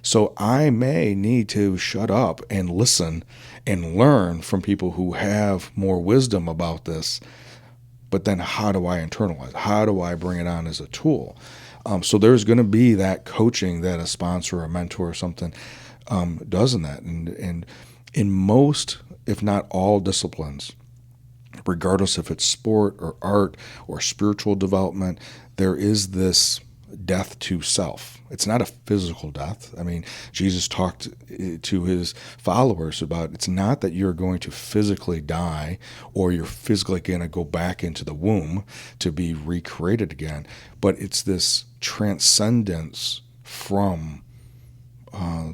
A: So I may need to shut up and listen and learn from people who have more wisdom about this. But then how do I internalize? How do I bring it on as a tool? So there's going to be that coaching that a sponsor or a mentor or something does in that. And in most, if not all disciplines, regardless if it's sport or art or spiritual development, there is this death to self. It's not a physical death. I mean, Jesus talked to his followers about it's not that you're going to physically die or you're physically going to go back into the womb to be recreated again, but it's this transcendence from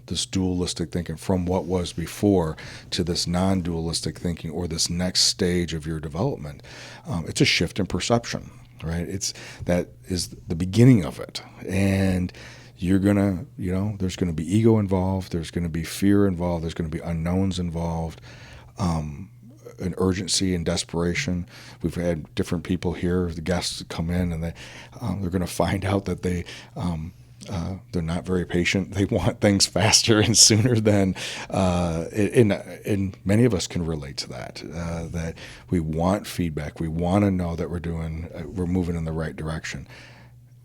A: this dualistic thinking, from what was before to this non-dualistic thinking, or this next stage of your development. It's a shift in perception. right? That is the beginning of it. And you're going to, there's going to be ego involved. There's going to be fear involved. There's going to be unknowns involved, an urgency and desperation. We've had different people here, the guests come in, and they're going to find out that they're not very patient. They want things faster and sooner than, and many of us can relate to that, that we want feedback. We want to know that we're moving in the right direction.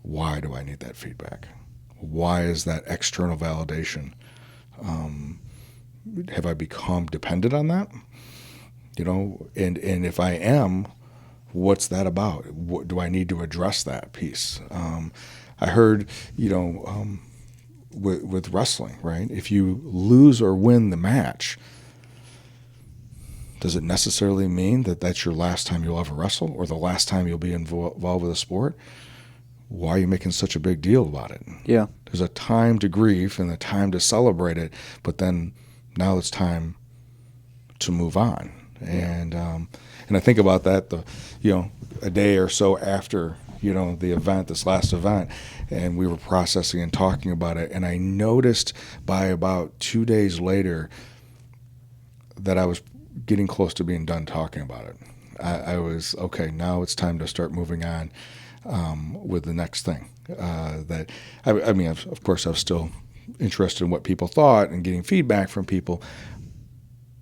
A: Why do I need that feedback? Why is that external validation? Have I become dependent on that? And if I am, what's that about? What, do I need to address that piece? I heard, with wrestling, right? If you lose or win the match, does it necessarily mean that that's your last time you'll ever wrestle or the last time you'll be involved with a sport? Why are you making such a big deal about it?
B: Yeah.
A: There's a time to grieve and a time to celebrate it, but then now it's time to move on. And I think about that, a day or so after, the event, this last event, and we were processing and talking about it, and I noticed by about 2 days later that I was getting close to being done talking about it. I was, okay, now it's time to start moving on with the next thing. Of course, I was still interested in what people thought and getting feedback from people,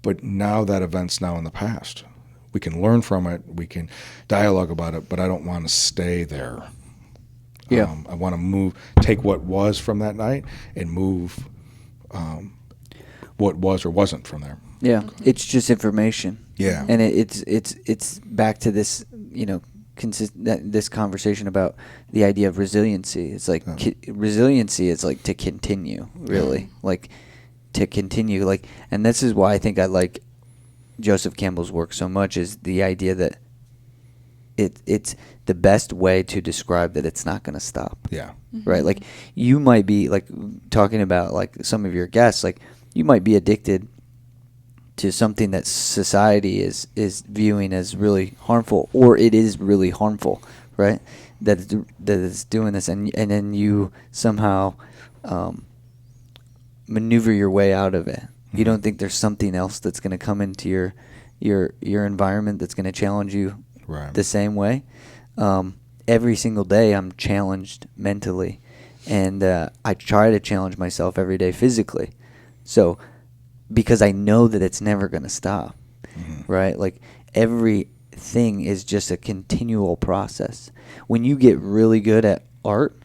A: but now that event's now in the past. We can learn from it, we can dialogue about it, but I don't want to stay there.
B: Yeah.
A: I want to take what was from that night and move what was or wasn't from there.
B: Yeah, it's just information.
A: Yeah.
B: And it's back to this, this conversation about the idea of resiliency. It's like resiliency is like to continue, really. Like to continue, like, and this is why I think I like Joseph Campbell's work so much, is the idea that it's the best way to describe that it's not going to stop.
A: Yeah.
B: Right? Like you might be like talking about like some of your guests, like you might be addicted to something that society is viewing as really harmful, or it is really harmful, right? That it's doing this, and then you somehow maneuver your way out of it. You don't think there's something else that's going to come into your environment that's going to challenge you the same way. Every single day I'm challenged mentally, and I try to challenge myself every day physically. So because I know that it's never going to stop, right? Like everything is just a continual process. When you get really good at art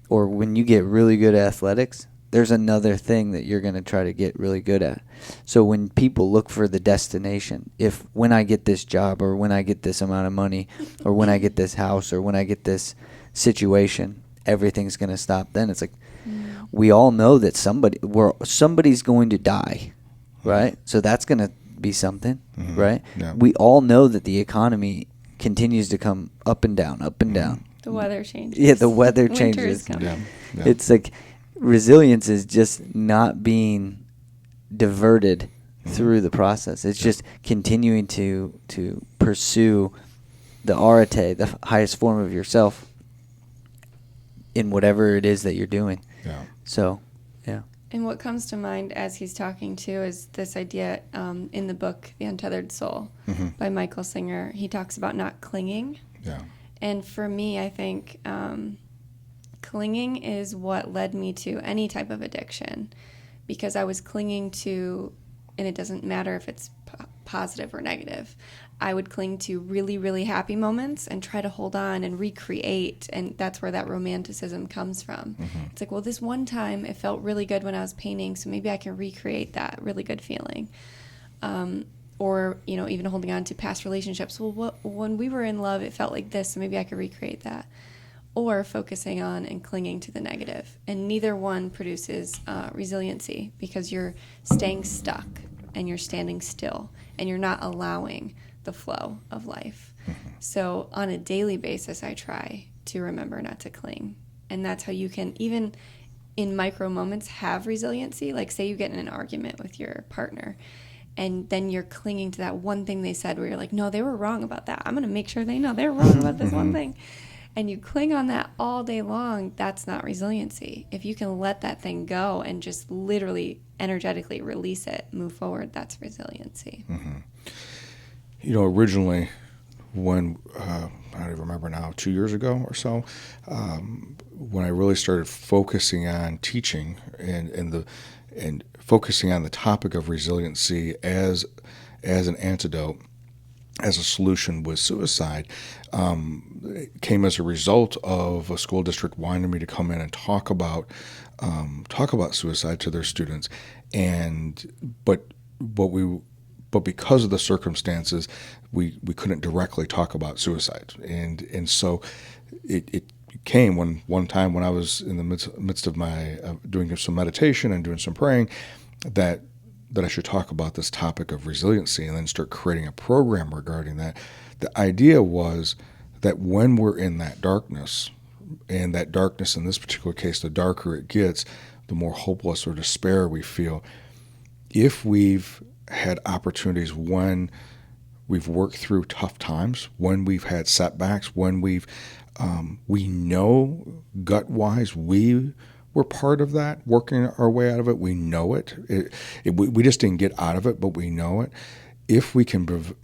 B: or when you get really good at athletics, there's another thing that you're going to try to get really good at. So when people look for the destination, when I get this job or when I get this amount of money or when I get this house or when I get this situation, everything's going to stop. Then it's like we all know that somebody's going to die, right? So that's going to be something, right? Yeah. We all know that the economy continues to come up and down, up and down.
C: The weather changes.
B: Yeah, the weather changes.
C: Winter is coming.
A: Yeah.
B: It's like resilience is just not being diverted through the process. It's just continuing to pursue the arete, the highest form of yourself, in whatever it is that you're doing.
A: Yeah.
B: So, yeah.
C: And what comes to mind as he's talking too is this idea in the book, The Untethered Soul by Michael Singer. He talks about not clinging.
A: Yeah.
C: And for me, I think clinging is what led me to any type of addiction, because I was clinging to, and it doesn't matter if it's positive or negative, I would cling to really, really happy moments and try to hold on and recreate, and that's where that romanticism comes from. It's like, well, this one time it felt really good when I was painting, so maybe I can recreate that really good feeling. Or, even holding on to past relationships. Well, when we were in love, it felt like this, so maybe I could recreate that. Or focusing on and clinging to the negative. And neither one produces resiliency, because you're staying stuck and you're standing still and you're not allowing the flow of life. So on a daily basis, I try to remember not to cling. And that's how you can, even in micro moments, have resiliency. Like say you get in an argument with your partner And then you're clinging to that one thing they said where you're like, no, they were wrong about that. I'm going to make sure they know they're wrong about this one thing. And you cling on that all day long. That's not resiliency. If you can let that thing go and just literally energetically release it, move forward, that's resiliency.
A: Originally, when I don't even remember now, 2 years ago or so, when I really started focusing on teaching and focusing on the topic of resiliency as an antidote, as a solution with suicide, it came as a result of a school district wanting me to come in and talk about suicide to their students, but because of the circumstances, we couldn't directly talk about suicide, and so it came one time when I was in the midst of my doing some meditation and doing some praying that I should talk about this topic of resiliency and then start creating a program regarding that. The idea was that when we're in that darkness, and that darkness in this particular case, the darker it gets, the more hopeless or despair we feel. If we've had opportunities when we've worked through tough times, when we've had setbacks, when we know gut-wise we were part of that, working our way out of it. We know it. We just didn't get out of it, but we know it. If we can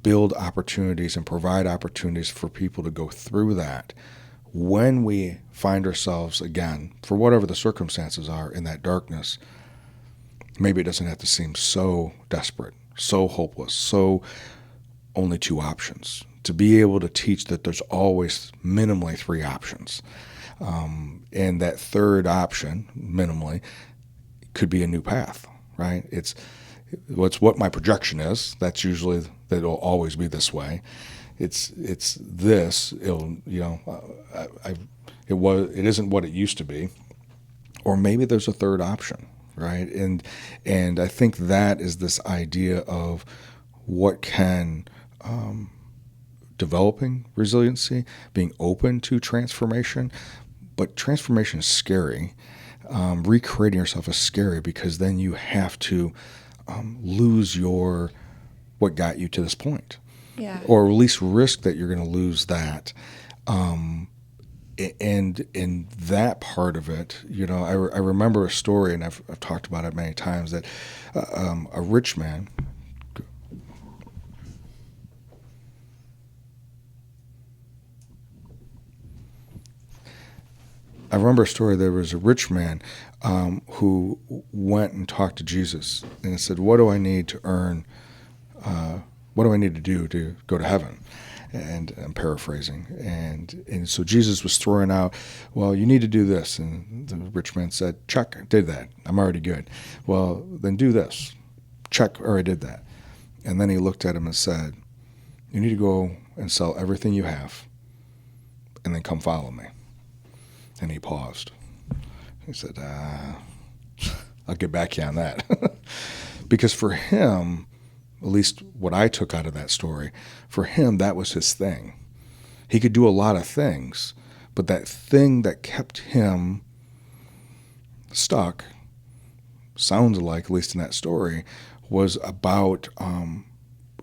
A: build opportunities and provide opportunities for people to go through that, when we find ourselves, again, for whatever the circumstances are, in that darkness, maybe it doesn't have to seem so desperate, so hopeless, so only two options. To be able to teach that there's always minimally three options. And that third option, minimally, could be a new path, right? It's what my projection is. That's usually that it'll always be this way. It isn't what it used to be, or maybe there's a third option, right? And I think that is this idea of what can developing resiliency, being open to transformation. But transformation is scary. Recreating yourself is scary because then you have to lose what got you to this point.
C: Yeah.
A: Or at least risk that you're going to lose that. And in that part of it, I remember a story, and I've talked about it many times, that a rich man. I remember a story. There was a rich man who went and talked to Jesus and said, "What do I need to earn? What do I need to do to go to heaven?" And I'm paraphrasing. And so Jesus was throwing out, "Well, you need to do this." And the rich man said, "Check, I did that. I'm already good." "Well, then do this." "Check, or I did that." And then he looked at him and said, "You need to go and sell everything you have and then come follow me." And he paused. He said, "I'll get back to you on that." Because for him, at least what I took out of that story, for him, that was his thing. He could do a lot of things, but that thing that kept him stuck, sounds like, at least in that story, was about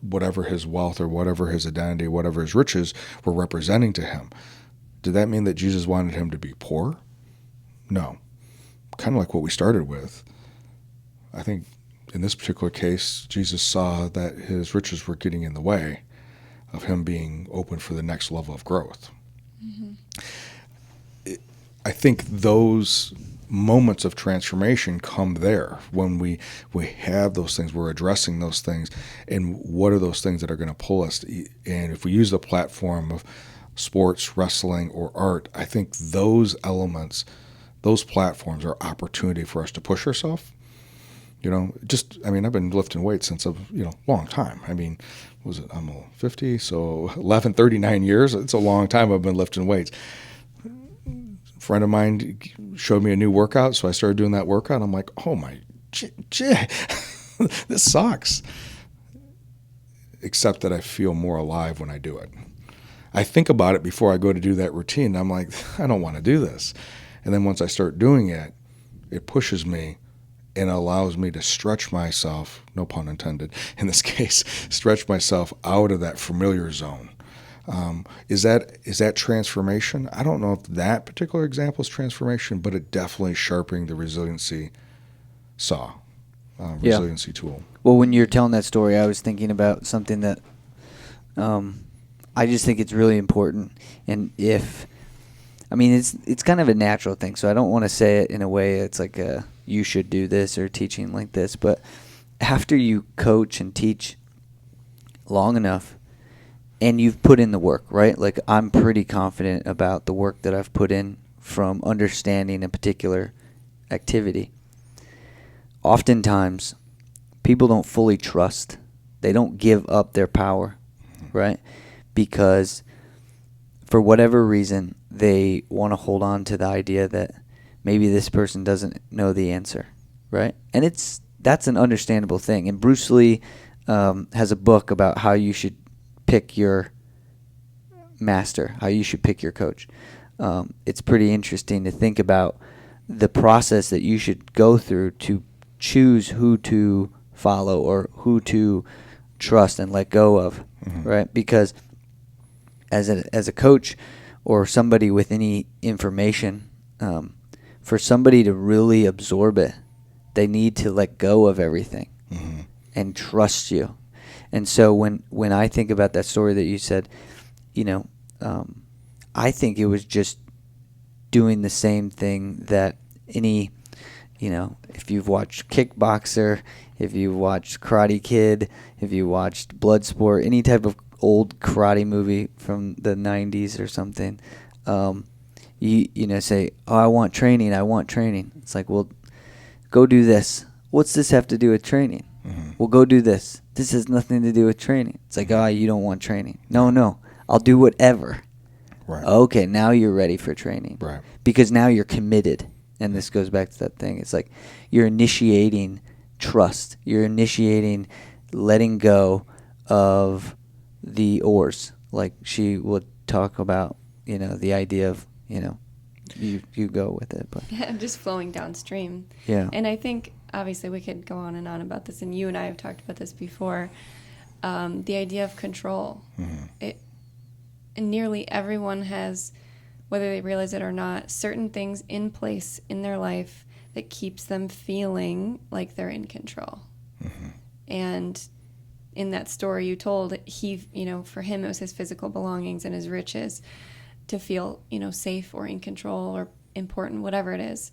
A: whatever his wealth or whatever his identity, whatever his riches were representing to him. Did that mean that Jesus wanted him to be poor? No. Kind of like what we started with. I think in this particular case, Jesus saw that his riches were getting in the way of him being open for the next level of growth. Mm-hmm. I think those moments of transformation come there when we have those things, we're addressing those things, and what are those things that are going to pull us? And if we use the platform of sports, wrestling, or art, I think those elements, those platforms are opportunity for us to push ourselves. I've been lifting weights since a long time. I'm 50, so 39 years. It's a long time I've been lifting weights. A friend of mine showed me a new workout, so I started doing that workout. I'm like, oh my, this sucks. Except that I feel more alive when I do it. I think about it before I go to do that routine. And I'm like, I don't want to do this. And then once I start doing it, it pushes me and allows me to stretch myself, no pun intended in this case, stretch myself out of that familiar zone. Is that transformation? I don't know if that particular example is transformation, but it definitely sharpening the resiliency resiliency tool.
B: Well, when you're telling that story, I was thinking about something that I just think it's really important. And it's kind of a natural thing, so I don't want to say it in a way it's like you should do this or teaching like this. But after you coach and teach long enough, and you've put in the work, right? Like, I'm pretty confident about the work that I've put in from understanding a particular activity. Oftentimes, people don't fully trust. They don't give up their power, right? Because for whatever reason, they want to hold on to the idea that maybe this person doesn't know the answer, right? And that's an understandable thing. And Bruce Lee has a book about how you should pick your master, how you should pick your coach. It's pretty interesting to think about the process that you should go through to choose who to follow or who to trust and let go of, right? Because as a coach or somebody with any information, for somebody to really absorb it, they need to let go of everything and trust you. And so when I think about that story that you said, I think it was just doing the same thing that any, if you've watched Kickboxer, if you've watched Karate Kid, if you watched Bloodsport, any type of old karate movie from the 90s or something, you say, oh, I want training. It's like, well, go do this. What's this have to do with training? Well, go do this. This has nothing to do with training. It's like, you don't want training. No, I'll do whatever.
A: Right.
B: Okay, now you're ready for training.
A: Right.
B: Because now you're committed. And this goes back to that thing. It's like you're initiating trust. You're initiating letting go of the oars. Like she would talk about, the idea of, you go with it. But
C: I'm just flowing downstream.
B: Yeah.
C: And I think, obviously, we could go on and on about this, and you and I have talked about this before. The idea of control. And nearly everyone has, whether they realize it or not, certain things in place in their life that keeps them feeling like they're in control. And in that story you told, for him it was his physical belongings and his riches to feel, safe or in control or important, whatever it is.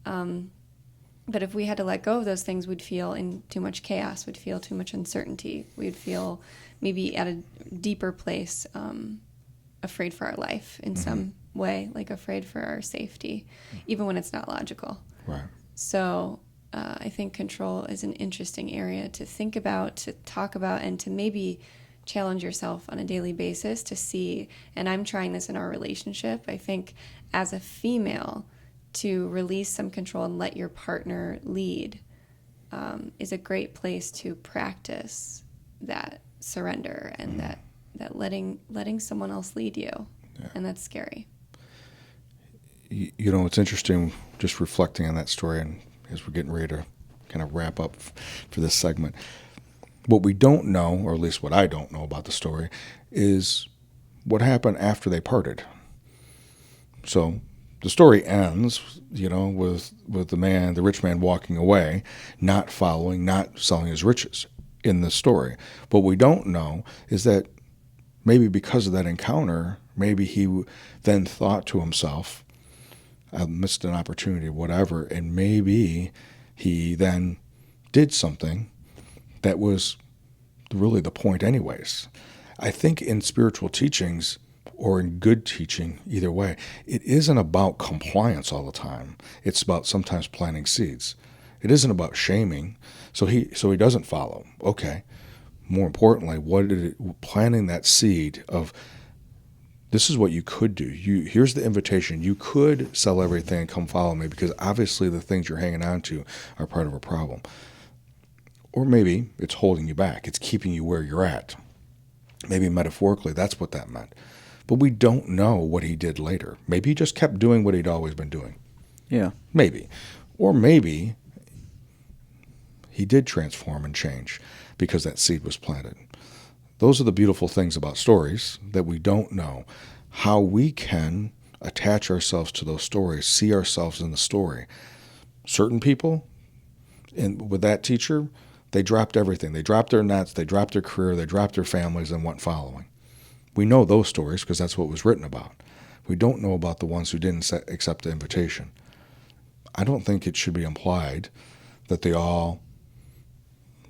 C: But if we had to let go of those things, we'd feel in too much chaos, we'd feel too much uncertainty, we'd feel maybe at a deeper place, afraid for our life in some way, like afraid for our safety, even when it's not logical.
A: Right.
C: So I think control is an interesting area to think about, to talk about, and to maybe challenge yourself on a daily basis to see, and I'm trying this in our relationship, I think as a female, to release some control and let your partner lead is a great place to practice that surrender and that letting someone else lead you. Yeah. And that's scary.
A: It's interesting just reflecting on that story, and as we're getting ready to kind of wrap up for this segment, what we don't know, or at least what I don't know about the story, is what happened after they parted. So the story ends, with the rich man walking away, not following, not selling his riches in the story. What we don't know is that maybe because of that encounter, maybe he then thought to himself, I missed an opportunity, whatever, and maybe he then did something that was really the point anyways. I think in spiritual teachings, or in good teaching, either way, it isn't about compliance all the time. It's about sometimes planting seeds. It isn't about shaming. So he doesn't follow. Okay. More importantly, planting that seed of, this is what you could do. Here's the invitation. You could sell everything and come follow me, because obviously the things you're hanging on to are part of a problem. Or maybe it's holding you back. It's keeping you where you're at. Maybe metaphorically, that's what that meant. But we don't know what he did later. Maybe he just kept doing what he'd always been doing.
B: Yeah.
A: Maybe. Or maybe he did transform and change because that seed was planted. Those are the beautiful things about stories, that we don't know how we can attach ourselves to those stories, see ourselves in the story. Certain people, and with that teacher, they dropped everything. They dropped their nets, they dropped their career, they dropped their families and went following. We know those stories because that's what was written about. We don't know about the ones who didn't accept the invitation. I don't think it should be implied that they all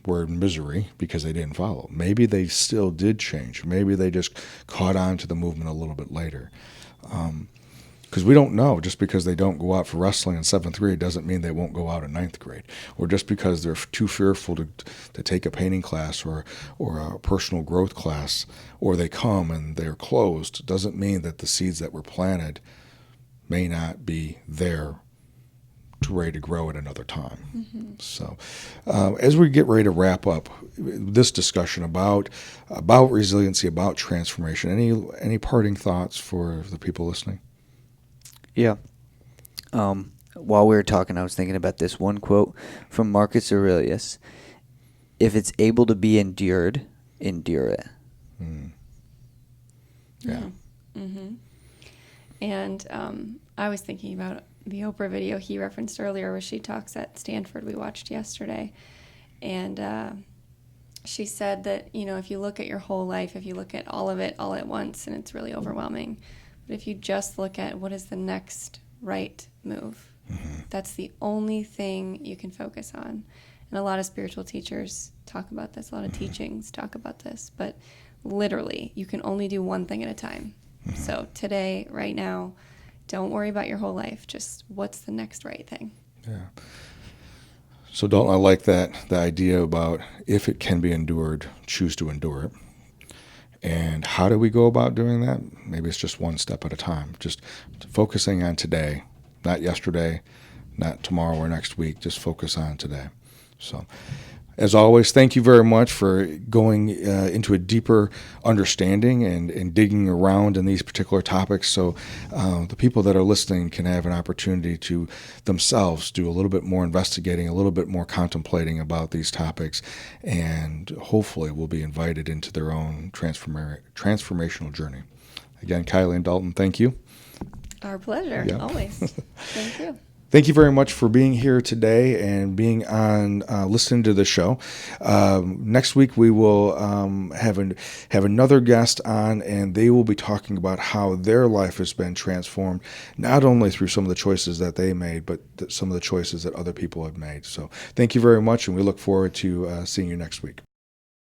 A: were in misery because they didn't follow. Maybe they still did change. Maybe they just caught on to the movement a little bit later. Because we don't know. Just because they don't go out for wrestling in 7th grade doesn't mean they won't go out in 9th grade. Or just because they're too fearful to take a painting class or a personal growth class, or they come and they're closed, doesn't mean that the seeds that were planted may not be there ready to grow at another time. Mm-hmm. So as we get ready to wrap up this discussion about resiliency, about transformation, any parting thoughts for the people listening?
B: Yeah. While we were talking, I was thinking about this one quote from Marcus Aurelius. If it's able to be endured, endure it.
A: Mm. Yeah.
C: Mm-hmm. And I was thinking about the Oprah video he referenced earlier, where she talks at Stanford, we watched yesterday. And she said that, if you look at your whole life, if you look at all of it all at once, and it's really overwhelming. But if you just look at what is the next right move, that's the only thing you can focus on. And a lot of spiritual teachers talk about this, a lot of teachings talk about this, but literally you can only do one thing at a time. So today, right now, don't worry about your whole life. Just what's the next right thing?
A: Yeah. So Dalton, I like the idea about if it can be endured, choose to endure it. And how do we go about doing that? Maybe it's just one step at a time. Just focusing on today, not yesterday, not tomorrow or next week. Just focus on today. So, as always, thank you very much for going into a deeper understanding and digging around in these particular topics, so the people that are listening can have an opportunity to themselves do a little bit more investigating, a little bit more contemplating about these topics, and hopefully will be invited into their own transformational journey. Again, Kylie and Dalton, thank you.
C: Our pleasure,
A: Yeah.
C: always. Thank you.
A: Thank you very much for being here today and being on, listening to the show. Next week we will have another guest on, and they will be talking about how their life has been transformed, not only through some of the choices that they made, but some of the choices that other people have made. So thank you very much, and we look forward to seeing you next week.